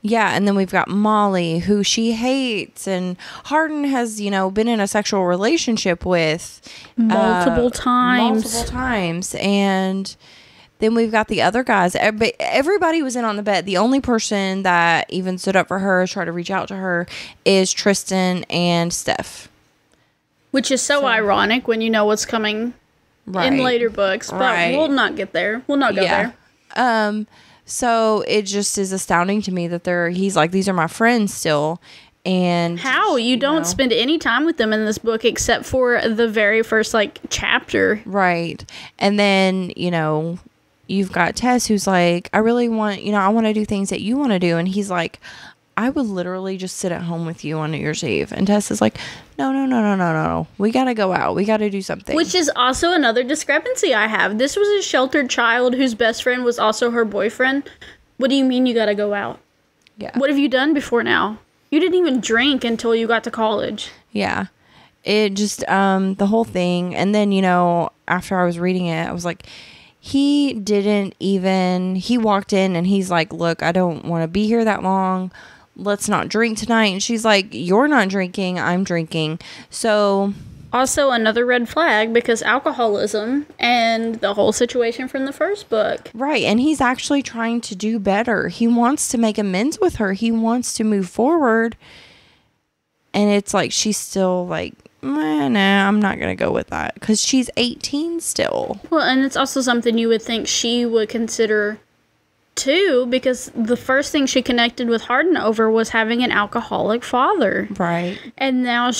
Yeah, and then we've got Molly, who she hates, and Hardin has, been in a sexual relationship with multiple times. And then we've got the other guys. Everybody was in on the bet. The only person that even stood up for her, tried to reach out to her, is Tristan and Steph. Which is so ironic when you know what's coming in later books, but we'll not get there. We'll not go there. So it just is astounding to me that he's like, these are my friends still. And how you don't spend any time with them in this book except for the very first chapter. Right. And then, you've got Tess, who's like, I really want, I want to do things that you want to do. And he's like, I would literally just sit at home with you on New Year's Eve. And Tess is like, no. We got to go out. We got to do something. Which is also another discrepancy I have. This was a sheltered child whose best friend was also her boyfriend. What do you mean you got to go out? Yeah. What have you done before now? You didn't even drink until you got to college. Yeah. It just, the whole thing. And then, after I was reading it, I was like, he walked in and he's like, look, I don't want to be here that long. Let's not drink tonight. And she's like, you're not drinking, I'm drinking. So also another red flag, because alcoholism and the whole situation from the first book. Right. And he's actually trying to do better. He wants to make amends with her. He wants to move forward. And it's like, she's still like, nah, I'm not going to go with that, because she's 18 still. Well, and it's also something you would think she would consider too, because the first thing she connected with Hardin over was having an alcoholic father. Right. And now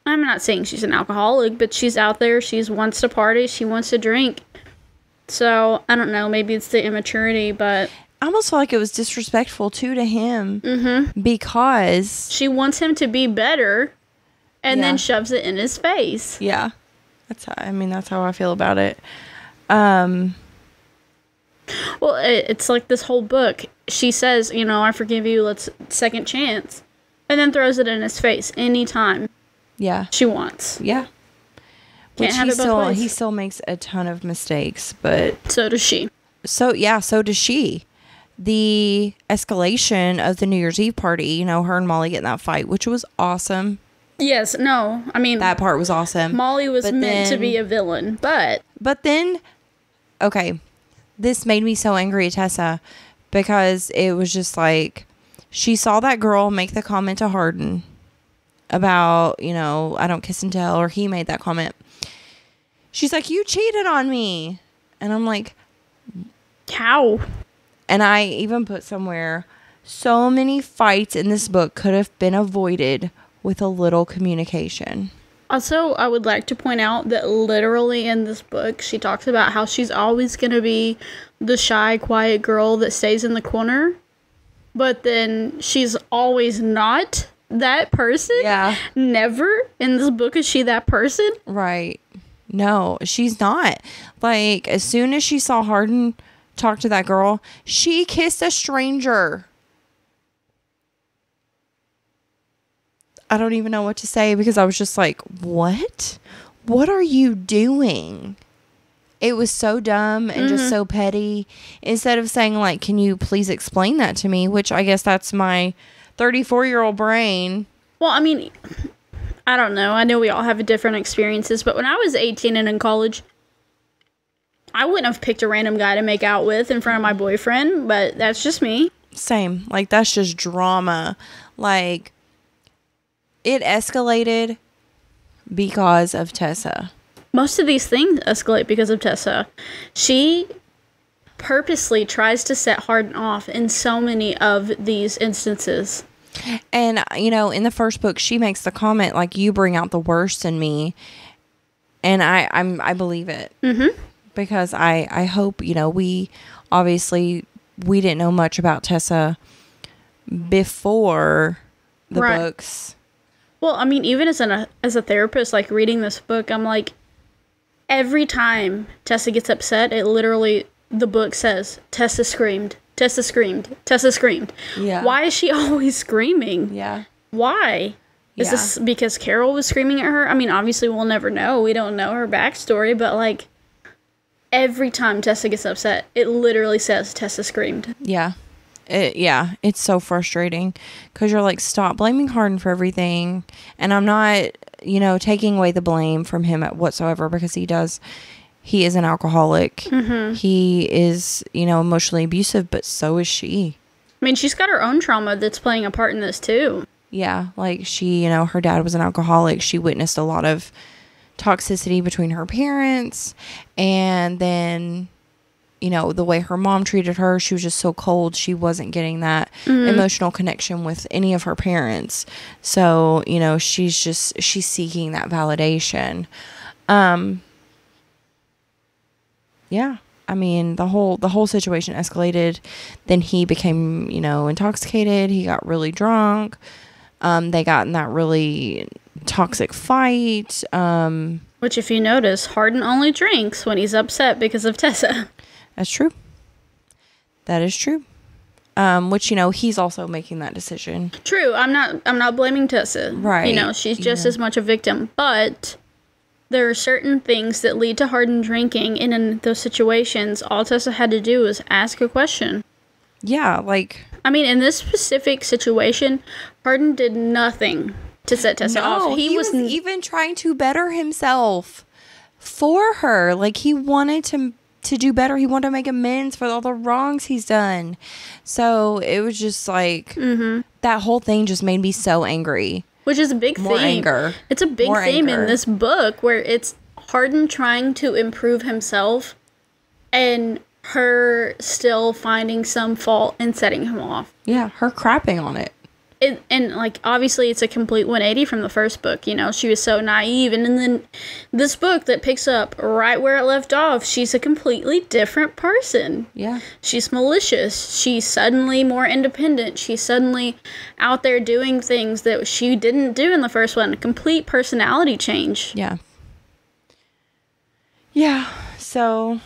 I'm not saying she's an alcoholic, but she's out there. She wants to party. She wants to drink. So, I don't know. Maybe it's the immaturity, but I almost feel like it was disrespectful too to him. Mm-hmm. Because she wants him to be better and then shoves it in his face. Yeah. That's how I feel about it. Well, it's like this whole book. She says, I forgive you, let's second chance. And then throws it in his face anytime she wants. Yeah. Can't have it both ways. He still makes a ton of mistakes, but so does she. So does she. The escalation of the New Year's Eve party, her and Molly getting that fight, which was awesome. Yes, no, I mean, that part was awesome. Molly was meant to be a villain, but then, okay, this made me so angry at Tessa, because it was just like, she saw that girl make the comment to Hardin about, I don't kiss and tell, or he made that comment. She's like, you cheated on me. And I'm like, how? And I even put somewhere, so many fights in this book could have been avoided with a little communication. Also, I would like to point out that literally in this book, she talks about how she's always going to be the shy, quiet girl that stays in the corner. But then she's always not that person. Yeah. Never in this book is she that person. Right. No, she's not. Like, as soon as she saw Hardin talk to that girl, she kissed a stranger. I don't even know what to say, because I was just like, what? What are you doing? It was so dumb and just so petty. Instead of saying, like, can you please explain that to me? Which I guess that's my 34-year-old brain. Well, I mean, I don't know. I know we all have different experiences, but when I was 18 and in college, I wouldn't have picked a random guy to make out with in front of my boyfriend, but that's just me. Same. Like, that's just drama. Like, it escalated because of Tessa. Most of these things escalate because of Tessa. She purposely tries to set Hardin off in so many of these instances. And, you know, in the first book, she makes the comment, like, you bring out the worst in me. And I believe it. Mm-hmm. Because I hope, you know, we didn't know much about Tessa before the books. Well, I mean, even as a therapist, like, reading this book, I'm like, every time Tessa gets upset, it literally, the book says, Tessa screamed, Tessa screamed, Tessa screamed. Yeah. Why is she always screaming? Yeah. Why? Is this because Carol was screaming at her? I mean, obviously we'll never know. We don't know her backstory, but, like, every time Tessa gets upset, it literally says Tessa screamed. Yeah. It's so frustrating because you're like, stop blaming Hardin for everything. And I'm not, you know, taking away the blame from him whatsoever, because he is an alcoholic. Mm-hmm. He is, you know, emotionally abusive, but so is she. I mean, she's got her own trauma that's playing a part in this too. Yeah. Like, she, you know, her dad was an alcoholic. She witnessed a lot of toxicity between her parents, and then, you know, the way her mom treated her, she was just so cold. She wasn't getting that emotional connection with any of her parents. So, you know, she's seeking that validation. Yeah. I mean, the whole situation escalated. Then he became, you know, intoxicated. He got really drunk. They got in that really toxic fight. Which, if you notice, Hardin only drinks when he's upset because of Tessa. That's true. That is true. Which, you know, he's also making that decision. True. I'm not blaming Tessa. Right. You know, she's just as much a victim. But there are certain things that lead to Hardin drinking, and in those situations, all Tessa had to do was ask a question. Yeah, like, I mean, in this specific situation, Hardin did nothing to set Tessa off. He was even trying to better himself for her. Like, he wanted to do better. He wanted to make amends for all the wrongs he's done. So it was just like, that whole thing just made me so angry. Which is a big More theme. anger. It's a big More theme anger. in this book, where it's Hardin trying to improve himself and her still finding some fault and setting him off. Yeah, her crapping on it. And like, obviously it's a complete 180 from the first book. You know, she was so naive, and then this book that picks up right where it left off, she's a completely different person. Yeah. She's malicious. She's suddenly more independent. She's suddenly out there doing things that she didn't do in the first one. A complete personality change. Yeah. Yeah. So,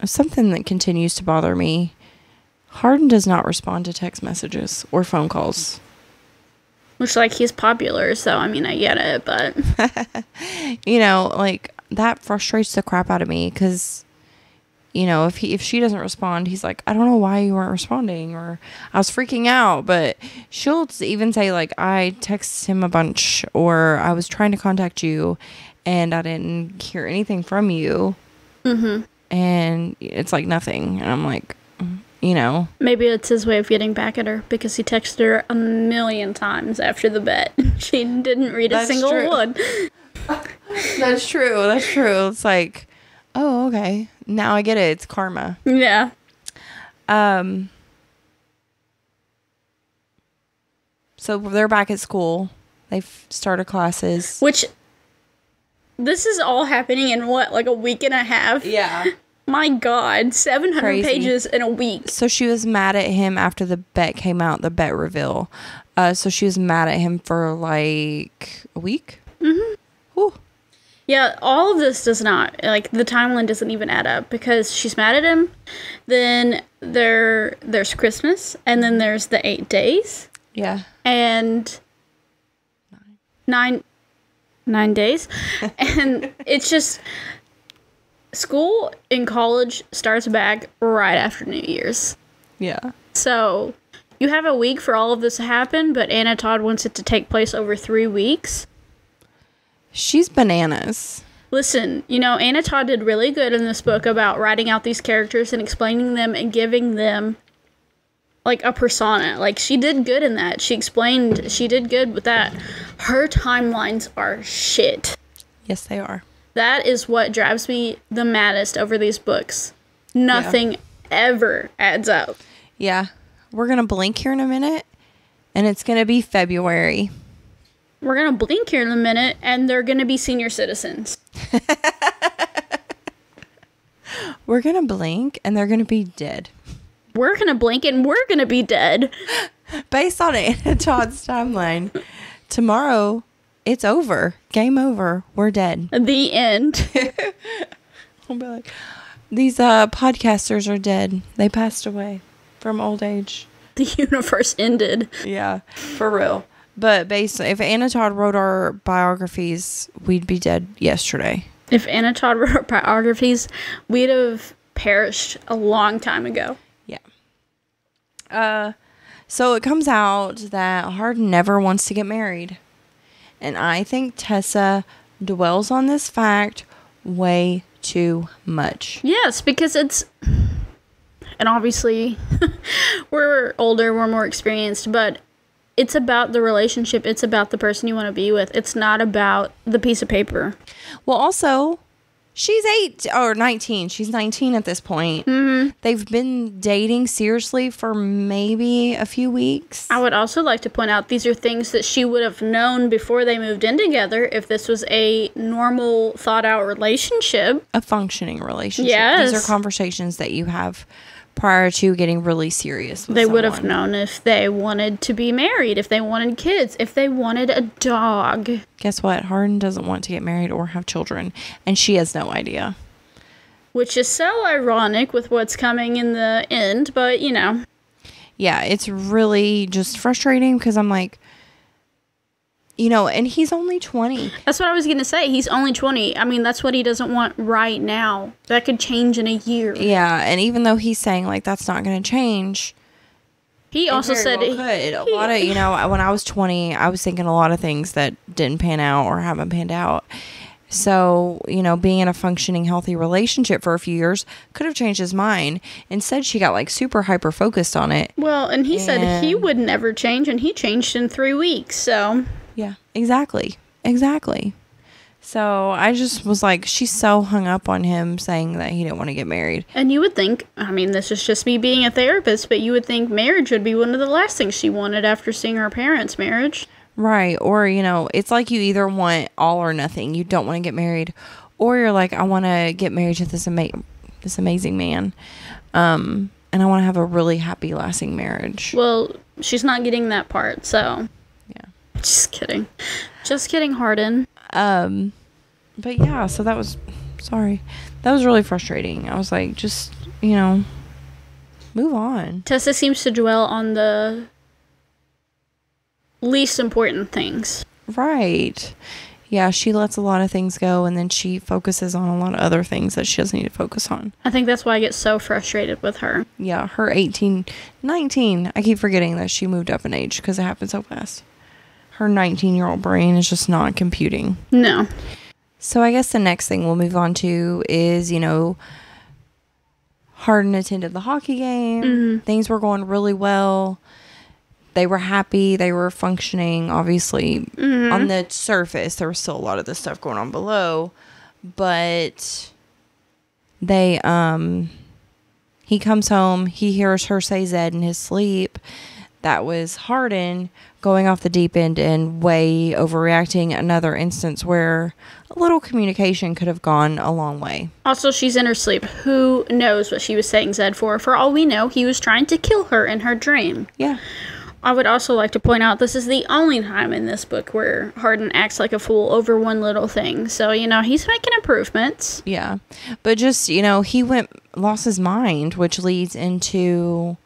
something that continues to bother me, Hardin does not respond to text messages or phone calls. Which, like, he's popular, so, I mean, I get it, but... You know, like, that frustrates the crap out of me, because, you know, if she doesn't respond, he's like, I don't know why you weren't responding, or I was freaking out. But she'll even say, like, I texted him a bunch, or I was trying to contact you, and I didn't hear anything from you. Mm-hmm. And it's like nothing. And I'm like... You know, maybe it's his way of getting back at her, because he texted her 1,000,000 times after the bet. She didn't read a single one. That's true. That's true. It's like, oh, okay. Now I get it. It's karma. Yeah. So they're back at school. They've started classes. Which, this is all happening in what, like a week and a half? Yeah. My God, 700 Crazy. pages in a week. So she was mad at him after the bet came out, the bet reveal. So she was mad at him for like a week. Mm-hmm. Whew. Yeah, all of this does not, like, the timeline doesn't even add up, because she's mad at him, then there's Christmas, and then there's the 8 days. Yeah. And 9 days. And it's just... School in college starts back right after New Year's. Yeah. So you have a week for all of this to happen, but Anna Todd wants it to take place over 3 weeks. She's bananas. Listen, Anna Todd did really good in this book about writing out these characters and explaining them and giving them, like, a persona. Like, she did good in that. She did good with that. Her timelines are shit. Yes, they are. That is what drives me the maddest over these books. Nothing ever adds up. Yeah. We're going to blink here in a minute, and it's going to be February. We're going to blink here in a minute, and they're going to be senior citizens. We're going to blink, and they're going to be dead. We're going to blink, and we're going to be dead. Based on Anna Todd's timeline, tomorrow, it's over. Game over. We're dead. The end. I'll be like, these podcasters are dead. They passed away from old age. The universe ended. Yeah, for real. But if Anna Todd wrote our biographies, we'd be dead yesterday. If Anna Todd wrote our biographies, we'd have perished a long time ago. Yeah. So it comes out that Hardin never wants to get married. And I think Tessa dwells on this fact way too much. Yes, because it's... And obviously, we're older, we're more experienced, but it's about the relationship. It's about the person you want to be with. It's not about the piece of paper. Well, also, she's 19. She's 19 at this point. Mm-hmm. They've been dating seriously for maybe a few weeks. I would also like to point out these are things that she would have known before they moved in together if this was a normal, thought-out relationship. A functioning relationship. Yes. These are conversations that you have prior to getting really serious with They someone. would have known if they wanted to be married, if they wanted kids, if they wanted a dog. Guess what? Hardin doesn't want to get married or have children, and she has no idea. Which is so ironic with what's coming in the end, but, Yeah, it's really just frustrating because I'm like, and he's only 20. That's what I was going to say. He's only 20. I mean, that's what he doesn't want right now. That could change in a year. Yeah, and even though he's saying, like, that's not going to change, he also said it could. A lot of, when I was 20, I was thinking a lot of things that didn't pan out or haven't panned out. So, being in a functioning, healthy relationship for a few years could have changed his mind. Instead, she got, like, super hyper-focused on it. Well, and he said he would never change, and he changed in 3 weeks, so... Yeah, exactly. So I just was like, she's so hung up on him saying that he didn't want to get married. And you would think, I mean, this is just me being a therapist, but you would think marriage would be one of the last things she wanted after seeing her parents' marriage. Right. Or, it's like you either want all or nothing. You don't want to get married. Or you're like, I want to get married to this amazing man. And I want to have a really happy, lasting marriage. Well, she's not getting that part, so... Yeah. Just kidding, Hardin. But yeah, so that was really frustrating. I was like, just, move on. Tessa seems to dwell on the least important things. Right. Yeah, she lets a lot of things go, and then she focuses on a lot of other things that she doesn't need to focus on. I think that's why I get so frustrated with her. Yeah, her 19. I keep forgetting that she moved up in age because it happened so fast. Her 19-year-old brain is just not computing. No. So I guess the next thing we'll move on to is, Hardin attended the hockey game. Mm-hmm. Things were going really well. They were happy. They were functioning. Obviously, on the surface, there was still a lot of this stuff going on below. But they, he comes home. He hears her say Zed in his sleep. That was Hardin going off the deep end and way overreacting. Another instance where a little communication could have gone a long way. Also, she's in her sleep. Who knows what she was saying Zed for? For all we know, he was trying to kill her in her dream. Yeah. I would also like to point out this is the only time in this book where Hardin acts like a fool over one little thing. So, he's making improvements. Yeah. But just, he lost his mind, which leads into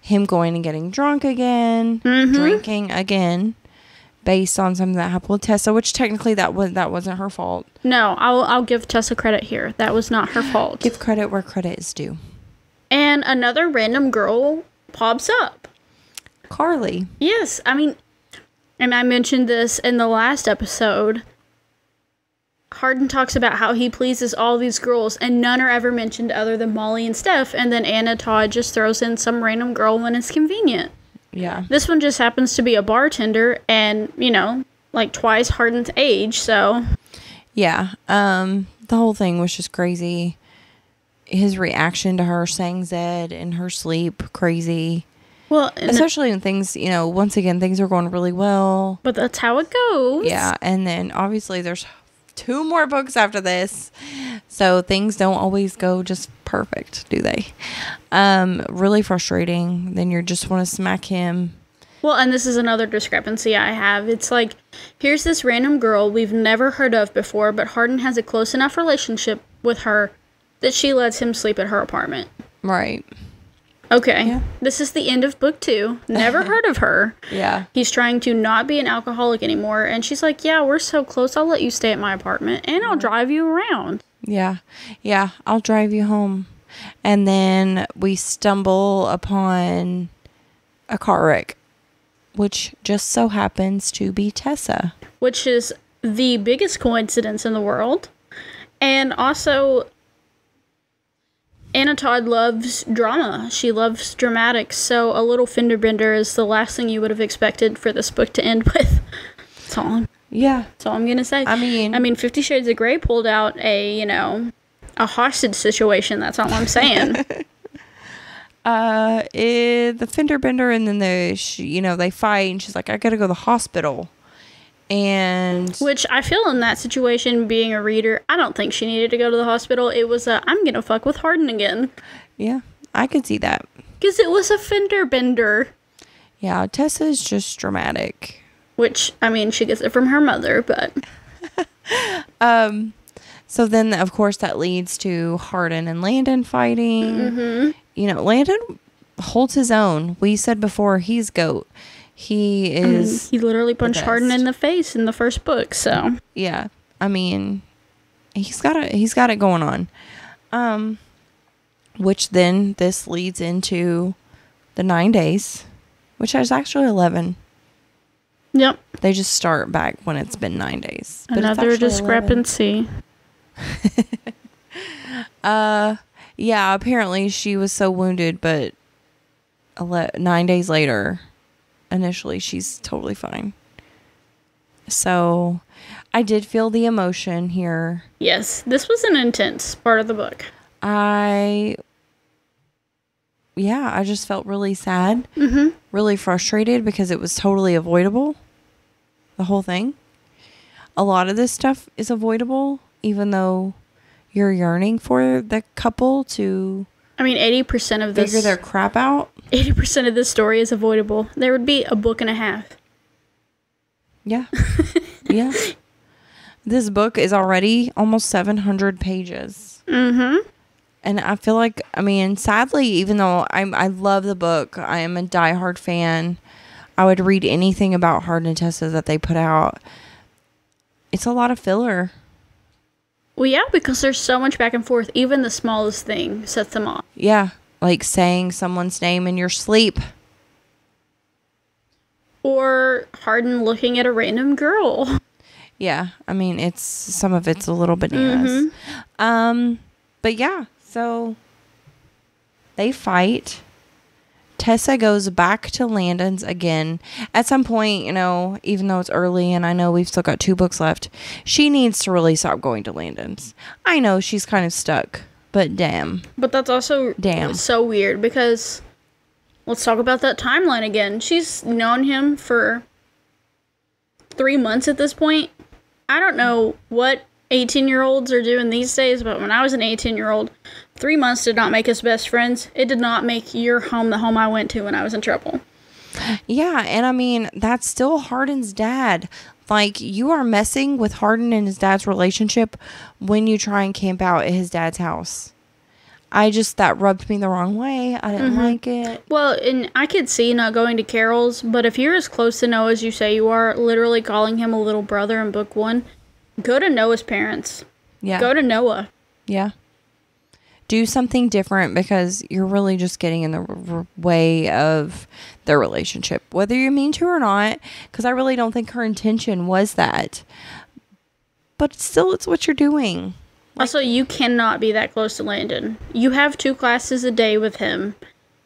him going and getting drunk again, drinking again, based on something that happened with Tessa, which technically that wasn't her fault. No, I'll give Tessa credit here. That was not her fault. Give credit where credit is due. And another random girl pops up. Carly. Yes, I mean, and I mentioned this in the last episode. Hardin talks about how he pleases all these girls, and none are ever mentioned other than Molly and Steph, and then Anna Todd just throws in some random girl when it's convenient. Yeah. This one just happens to be a bartender, and, you know, like twice Hardin's age, so... Yeah. The whole thing was just crazy. His reaction to her saying Zed in her sleep, crazy. Well, especially when things, you know, once again, things are going really well. But that's how it goes. Yeah, and then obviously there's 2 more books after this, so things don't always go just perfect, do they? Really frustrating. Then you just want to smack him. Well, and this is another discrepancy I have. It's like, here's this random girl we've never heard of before, but Hardin has a close enough relationship with her that she lets him sleep at her apartment. Right. Okay. Yeah. This is the end of book 2. Never heard of her. Yeah. He's trying to not be an alcoholic anymore, and she's like, yeah, we're so close, I'll let you stay at my apartment, and I'll drive you around. Yeah. Yeah, I'll drive you home. And then we stumble upon a car wreck, which just so happens to be Tessa. Which is the biggest coincidence in the world. And also, Anna Todd loves drama. She loves dramatics, so a little fender bender is the last thing you would have expected for this book to end with. That's all I'm gonna say. I mean, 50 Shades of Grey pulled out a hostage situation. That's all I'm saying. The fender bender, and then they fight, and she's like, I gotta go to the hospital. And which I feel in that situation, being a reader, I don't think she needed to go to the hospital. It was I'm gonna fuck with Hardin again. Yeah, I could see that. Because it was a fender bender. Yeah, Tessa's just dramatic. Which, I mean, she gets it from her mother, but... So then, of course, that leads to Hardin and Landon fighting. Mm-hmm. You know, Landon holds his own. We said before, he's GOAT. He is. He literally punched Hardin in the face in the first book, so. Yeah. I mean, he's got it going on. Which then this leads into the 9 days, which is actually 11. Yep. They just start back when it's been 9 days. But another discrepancy. Yeah, apparently she was so wounded, but 9 days later, initially, she's totally fine. So, I did feel the emotion here. Yes, this was an intense part of the book. I just felt really sad. Mm-hmm. Really frustrated because it was totally avoidable. The whole thing. A lot of this stuff is avoidable, even though you're yearning for the couple to... I mean, 80% of this... figure their crap out. 80% of this story is avoidable. There would be a book and a half. Yeah. Yeah. This book is already almost 700 pages. Mm-hmm. And I feel like, I mean, sadly, even though I love the book, I am a diehard fan. I would read anything about Hardin and Tessa that they put out. It's a lot of filler. Well, yeah, because there's so much back and forth. Even the smallest thing sets them off. Yeah, like saying someone's name in your sleep. Or Hardin looking at a random girl. Yeah, I mean, some of it's a little bananas. Mm-hmm. But yeah, so they fight. Tessa goes back to Landon's again. At some point, even though it's early and I know we've still got 2 books left, she needs to really stop going to Landon's. I know she's kind of stuck, but damn. But that's also so weird because let's talk about that timeline again. She's known him for 3 months at this point. I don't know what 18-year-olds are doing these days, but when I was an 18-year-old, 3 months did not make us best friends. It did not make your home the home I went to when I was in trouble. Yeah, and I mean, that's still Hardin's dad. Like, you are messing with Hardin and his dad's relationship when you try and camp out at his dad's house. That rubbed me the wrong way. I didn't like it. Well, and I could see not going to Carol's, but if you're as close to Noah as you say you are, literally calling him a little brother in book 1, go to Noah's parents. Yeah. Go to Noah. Yeah. do something different, because you're really just getting in the way of their relationship, whether you mean to or not, because I really don't think her intention was that. But still, it's what you're doing. Also, you cannot be that close to Landon. You have 2 classes a day with him.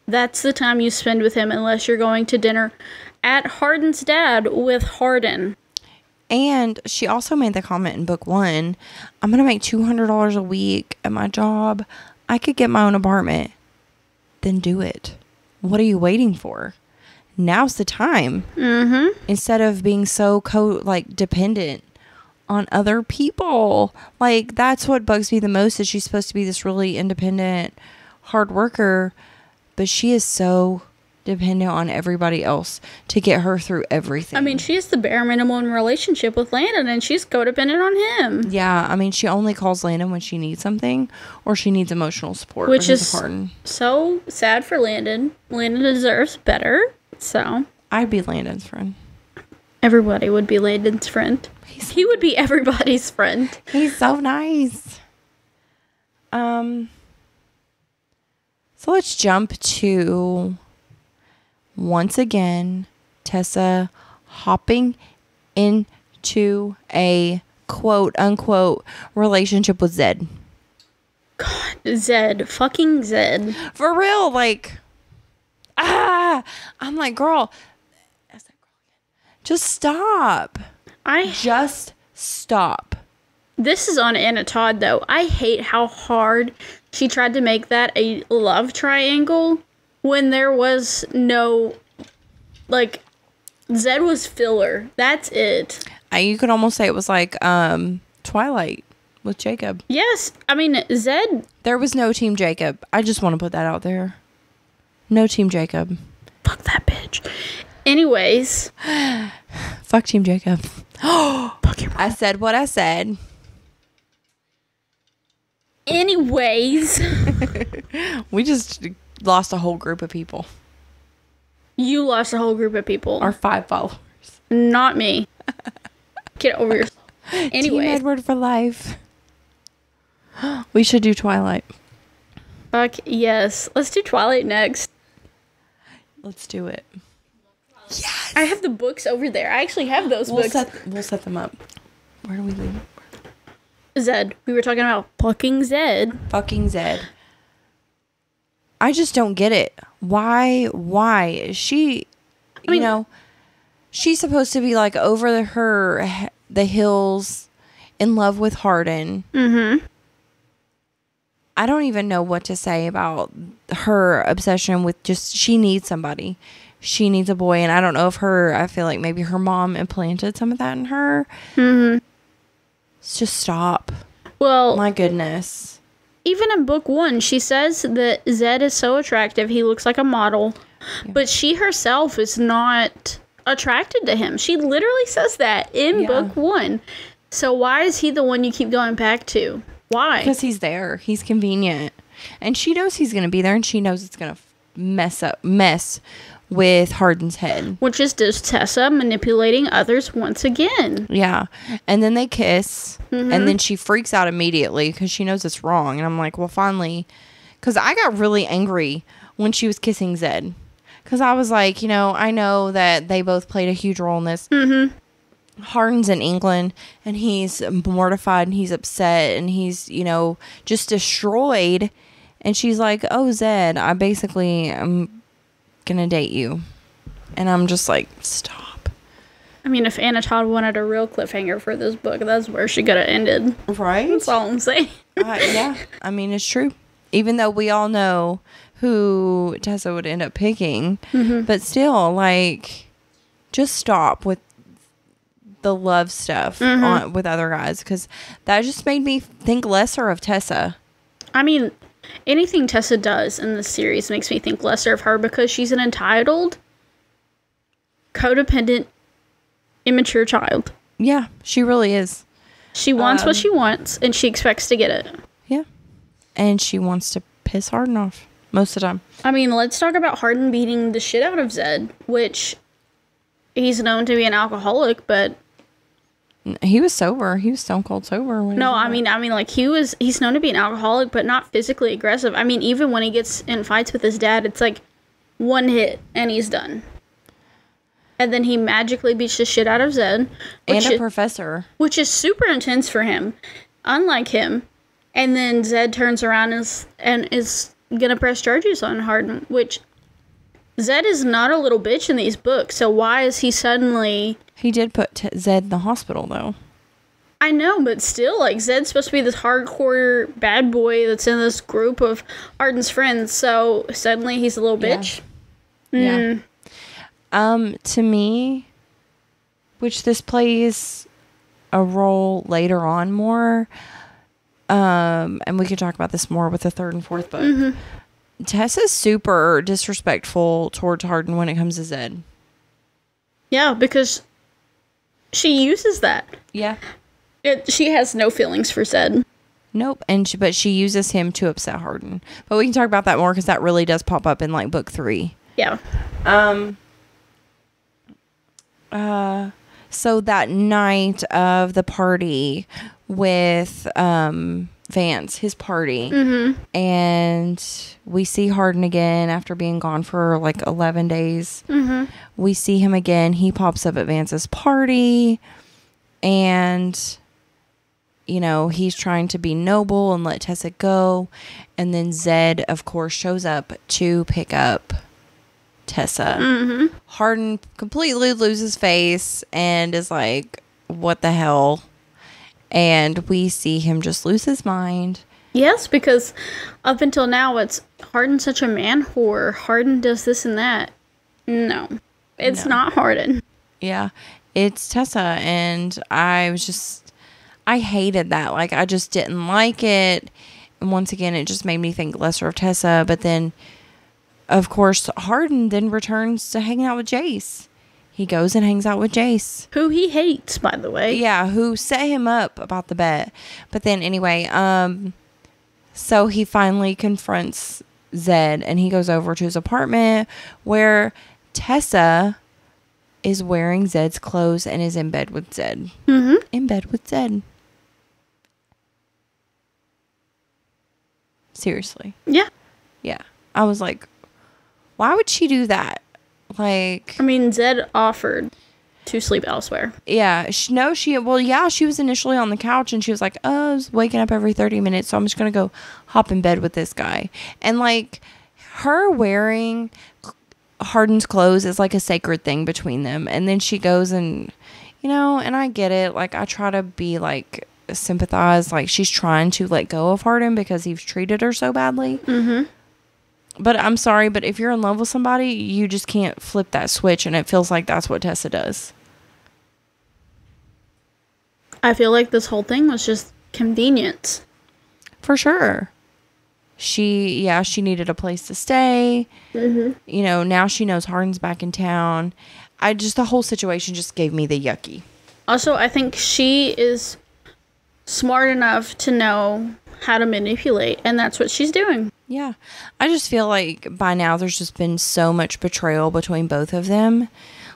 That's the time you spend with him, unless you're going to dinner at Hardin's dad with Hardin. And she also made the comment in book 1, I'm going to make $200 a week at my job. I could get my own apartment. Then do it. What are you waiting for? Now's the time. Mm-hmm. Instead of being so dependent on other people. Like, that's what bugs me the most, is she's supposed to be this really independent, hard worker, but she is so dependent on everybody else to get her through everything. I mean, she's the bare minimum relationship with Landon, and she's codependent on him. Yeah, I mean, she only calls Landon when she needs something or she needs emotional support. Which is so sad for Landon. Landon deserves better, so. I'd be Landon's friend. Everybody would be Landon's friend. He would be everybody's friend. He's so nice. So let's jump to, once again, Tessa hopping into a quote-unquote relationship with Zed. God, Zed. Fucking Zed. For real, like, I'm like, girl, just stop. Just stop. This is on Anna Todd, though. I hate how hard she tried to make that a love triangle when there was no, like, Zed was filler. That's it. You could almost say it was like Twilight with Jacob. Yes. I mean, Zed. There was no Team Jacob. I just want to put that out there. No Team Jacob. Fuck that bitch. Anyways. Fuck Team Jacob. Fuck your mom. I said what I said. Anyways. We just lost a whole group of people. You lost a whole group of people. Our 5 followers. Not me. Get over yourself. Anyway. Team Edward for life. We should do Twilight. Fuck yes. Let's do Twilight next. Let's do it. Yes. I have the books over there. I actually have those books. We'll set them up. Where do we leave? Zed. We were talking about fucking Zed. Fucking Zed. I just don't get it. Why? Is she, you know, she's supposed to be like over the hills in love with Hardin. Mm-hmm. I don't even know what to say about her obsession with just, she needs somebody. She needs a boy. And I don't know if I feel like maybe her mom implanted some of that in her. Mm-hmm. Just stop. Well, my goodness. Even in book 1, she says that Zed is so attractive. He looks like a model. Yeah. But she herself is not attracted to him. She literally says that in book 1. So why is he the one you keep going back to? Why? Because he's there. He's convenient. And she knows he's going to be there, and she knows it's going to mess with Hardin's head. Which is just Tessa manipulating others once again. Yeah. And then they kiss, and then she freaks out immediately because she knows it's wrong. And I'm like, well, finally, because I got really angry when she was kissing Zed. Because I was like, you know, I know that they both played a huge role in this. Mm-hmm. Hardin's in England, and he's mortified, and he's upset, and he's, you know, just destroyed. And she's like, oh, Zed, I basically am gonna date you. And I'm just like, stop. I mean, if Anna Todd wanted a real cliffhanger for this book, that's where she could have ended. Right? That's all I'm saying. Yeah. I mean, it's true. Even though we all know who Tessa would end up picking. Mm-hmm. But still, like, just stop with the love stuff with other guys. Because that just made me think lesser of Tessa. I mean, anything Tessa does in this series makes me think lesser of her because she's an entitled, codependent, immature child. Yeah, she really is. She wants what she wants, and she expects to get it. Yeah. And she wants to piss Hardin off most of the time. I mean, let's talk about Hardin beating the shit out of Zed, which he's known to be an alcoholic, but He was sober. He was stone cold sober. No, I mean, like, he's known to be an alcoholic, but not physically aggressive. I mean, even when he gets in fights with his dad, it's like one hit and he's done. And then he magically beats the shit out of Zed. And a professor. Which is super intense for him, unlike him. And then Zed turns around and is gonna press charges on Hardin, which Zed is not a little bitch in these books, so why is he suddenly... He did put Zed in the hospital, though. I know, but still, like, Zed's supposed to be this hardcore bad boy that's in this group of Hardin's friends, so suddenly he's a little bitch. Yeah. To me, which this plays a role later on more, and we can talk about this more with the third and fourth book. Mm-hmm. Tessa's super disrespectful towards Hardin when it comes to Zed. Yeah, because she uses that. Yeah. She has no feelings for Zed. Nope. But she uses him to upset Hardin. But we can talk about that more because that really does pop up in like book 3. Yeah. So that night of the party with Vance, his party, mm-hmm. and we see Hardin again after being gone for like 11 days. Mm-hmm. We see him again. He pops up at Vance's party, and you know, he's trying to be noble and let Tessa go. And then Zed, of course, shows up to pick up Tessa. Mm-hmm. Hardin completely loses face and is like, what the hell? And we see him just lose his mind. Yes, because up until now, it's Hardin's such a man whore. Hardin does this and that. No, it's not Hardin. Yeah, it's Tessa. And I hated that. Like, I just didn't like it. And once again, it just made me think lesser of Tessa. But then, of course, Hardin then returns to hanging out with Jace. He goes and hangs out with Jace. Who he hates, by the way. Yeah, who set him up about the bet. But then, anyway, so he finally confronts Zed, and he goes over to his apartment where Tessa is wearing Zed's clothes and is in bed with Zed. Mm-hmm. In bed with Zed. Seriously. Yeah. Yeah. I was like, why would she do that? Like, I mean, Zed offered to sleep elsewhere. Yeah. She was initially on the couch and she was like, oh, I was waking up every 30 minutes, so I'm just going to go hop in bed with this guy. And like, her wearing Hardin's clothes is like a sacred thing between them. And then she goes and, you know, and I get it. Like, I try to be like, sympathize. Like, she's trying to let go of Hardin because he's treated her so badly. Mm-hmm. But I'm sorry, but if you're in love with somebody, you just can't flip that switch, and it feels like that's what Tessa does. I feel like this whole thing was just convenience. For sure. She needed a place to stay. Mm-hmm. You know, now she knows Hardin's back in town. The whole situation just gave me the yucky. Also, I think she is smart enough to know how to manipulate, and that's what she's doing. Yeah. I just feel like by now there's just been so much betrayal between both of them.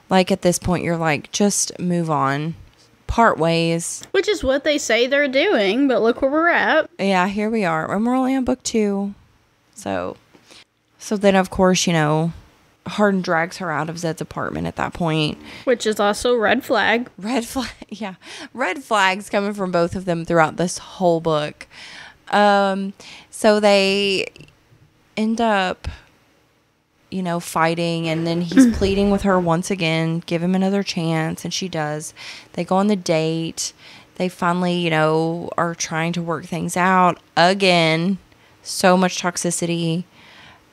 Like, at this point, you're like, just move on. Part ways. Which is what they say they're doing, but look where we're at. Yeah, here we are. And we're only on book 2. So then, of course, you know, Hardin drags her out of Zed's apartment at that point. Which is also red flag. Red flag, yeah. Red flags coming from both of them throughout this whole book. So they end up, you know, fighting, and then he's pleading with her once again, give him another chance, and she does. They go on the date. They finally, you know, are trying to work things out again. So much toxicity.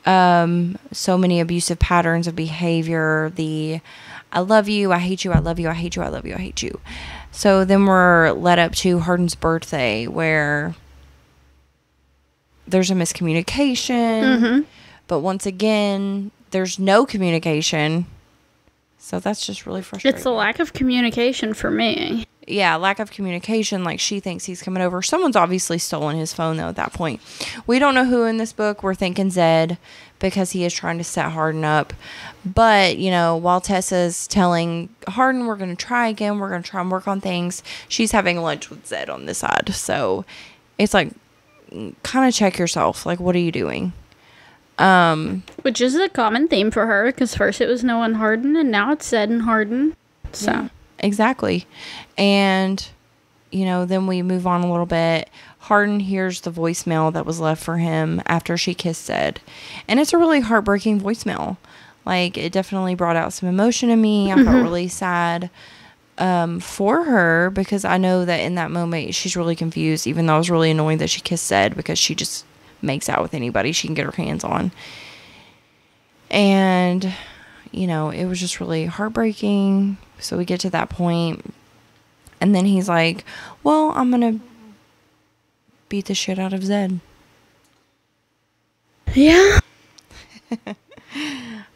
So many abusive patterns of behavior. I love you, I hate you, I love you, I hate you, I love you, I hate you. So then we're led up to Hardin's birthday, where there's a miscommunication. Mm-hmm. But once again, there's no communication. So that's just really frustrating. It's the lack of communication for me. Yeah, lack of communication. Like, she thinks he's coming over. Someone's obviously stolen his phone, though, at that point. We don't know who in this book. We're thinking Zed, because he is trying to set Hardin up. But, you know, while Tessa's telling Hardin, we're going to try again, we're going to try and work on things, she's having lunch with Zed on this side. So it's like, kind of check yourself. Like, what are you doing? Which is a common theme for her, because first it was Noah and Hardin, and now it's Zed and Hardin. So. Yeah, exactly. And, you know, then we move on a little bit. Hardin hears the voicemail that was left for him after she kissed Zed. And it's a really heartbreaking voicemail. Like, it definitely brought out some emotion in me. I felt really sad for her, because I know that in that moment she's really confused, even though I was really annoyed that she kissed Zed, because she just makes out with anybody she can get her hands on. And, you know, it was just really heartbreaking. So we get to that point, and then he's like, well, I'm gonna beat the shit out of Zed. Yeah.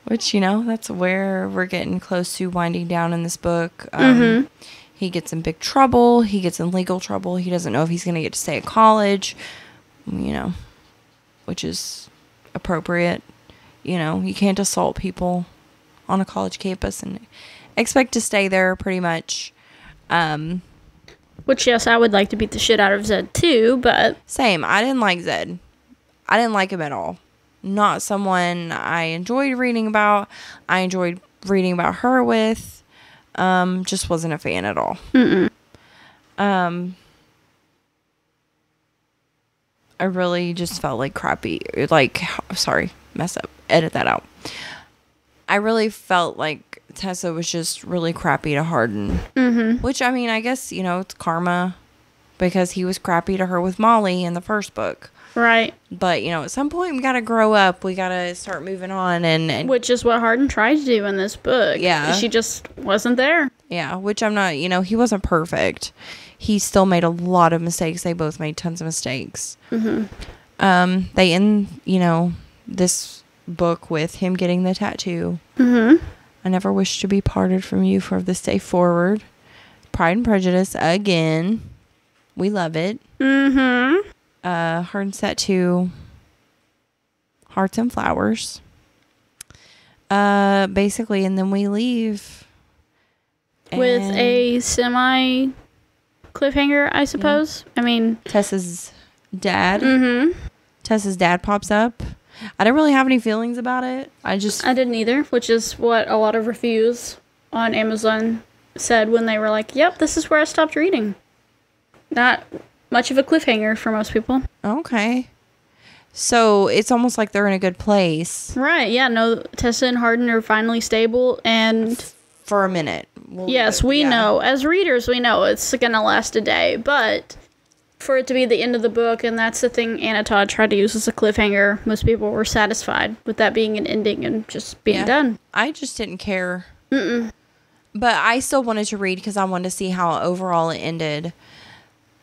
Which, you know, that's where we're getting close to winding down in this book. He gets in big trouble. He gets in legal trouble. He doesn't know if he's gonna get to stay at college, you know, which is appropriate. You know, you can't assault people on a college campus and expect to stay there, pretty much. Which, yes, I would like to beat the shit out of Zed too, but... Same. I didn't like Zed. I didn't like him at all. Not someone I enjoyed reading about. I enjoyed reading about her with. Just wasn't a fan at all. I really just felt like crappy. Like, sorry, mess up. Edit that out. I really felt like Tessa was just really crappy to Hardin. Which, I mean, I guess, you know, it's karma, because he was crappy to her with Molly in the first book. Right. But, you know, at some point we gotta grow up. We gotta start moving on. And which is what Hardin tried to do in this book. Yeah. She just wasn't there. Yeah, which I'm not, you know, he wasn't perfect. He still made a lot of mistakes. They both made tons of mistakes. They end, you know, this book with him getting the tattoo. I never wish to be parted from you for this day forward. Pride and Prejudice again. We love it. Hardin's tattoo. Hearts and flowers. Basically, and then we leave. With a semi cliffhanger, I suppose. Yeah. I mean, Tessa's dad. Tessa's dad pops up. I didn't really have any feelings about it. I didn't either, which is what a lot of reviews on Amazon said when they were like, yep, this is where I stopped reading. Not much of a cliffhanger for most people. Okay. So it's almost like they're in a good place. Right, yeah. No, Tessa and Hardin are finally stable, and... For a minute. Yes, we know. As readers, we know it's going to last a day, but... For it to be the end of the book, and that's the thing Anna Todd tried to use as a cliffhanger, most people were satisfied with that being an ending and just being done. I just didn't care. But I still wanted to read because I wanted to see how overall it ended.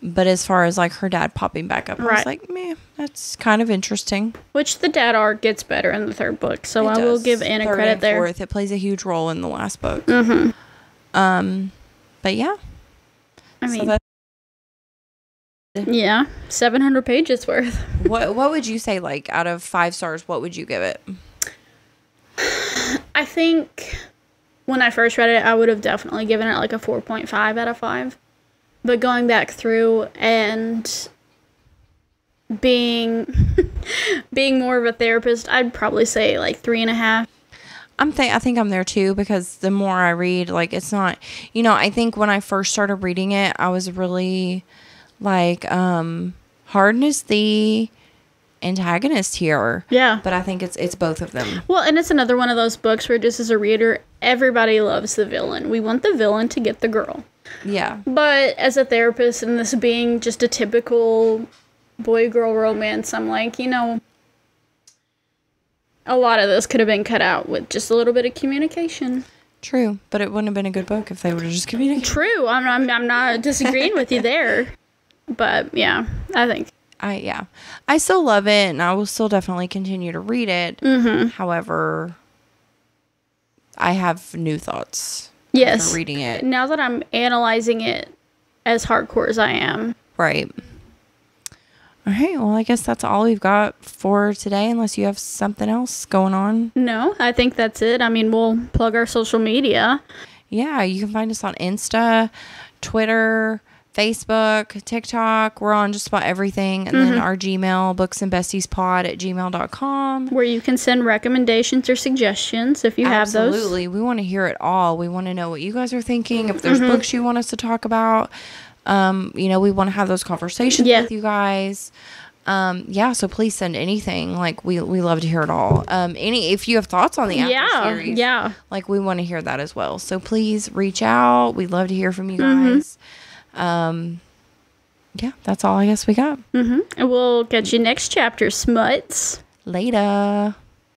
But as far as like her dad popping back up, I was like, meh, that's kind of interesting. Which the dad arc gets better in the third book, so I will give Anna credit there. Fourth, it plays a huge role in the last book. But yeah. I mean... Yeah, 700 pages worth. What would you say, like, out of 5 stars, what would you give it? I think when I first read it, I would have definitely given it like a 4.5 out of 5. But going back through and being more of a therapist, I'd probably say like 3.5. I think I'm there too, because the more I read, like, it's not, you know, I think when I first started reading it, I was really... Like, Hardin is the antagonist here. Yeah. But I think it's both of them. Well, and it's another one of those books where just as a reader, everybody loves the villain. We want the villain to get the girl. Yeah. But as a therapist, and this being just a typical boy-girl romance, I'm like, you know, a lot of this could have been cut out with just a little bit of communication. True. But it wouldn't have been a good book if they would have just communicated. True. I'm not disagreeing with you there. But, yeah, I think. I still love it, and I will still definitely continue to read it. However, I have new thoughts. Yes. After reading it. Now that I'm analyzing it as hardcore as I am. Right. All right. Well, I guess that's all we've got for today, unless you have something else going on. No, I think that's it. I mean, we'll plug our social media. Yeah, you can find us on Insta, Twitter, Facebook, TikTok. We're on just about everything. And then our Gmail, booksandbestiespod@gmail.com. Where you can send recommendations or suggestions if you have those. Absolutely. We want to hear it all. We want to know what you guys are thinking. If there's books you want us to talk about, we want to have those conversations with you guys. So please send anything. Like we love to hear it all. If you have thoughts on the after series, like we want to hear that as well. So please reach out. We'd love to hear from you guys. That's all I guess we got. And we'll catch you next chapter, Smuts. Later.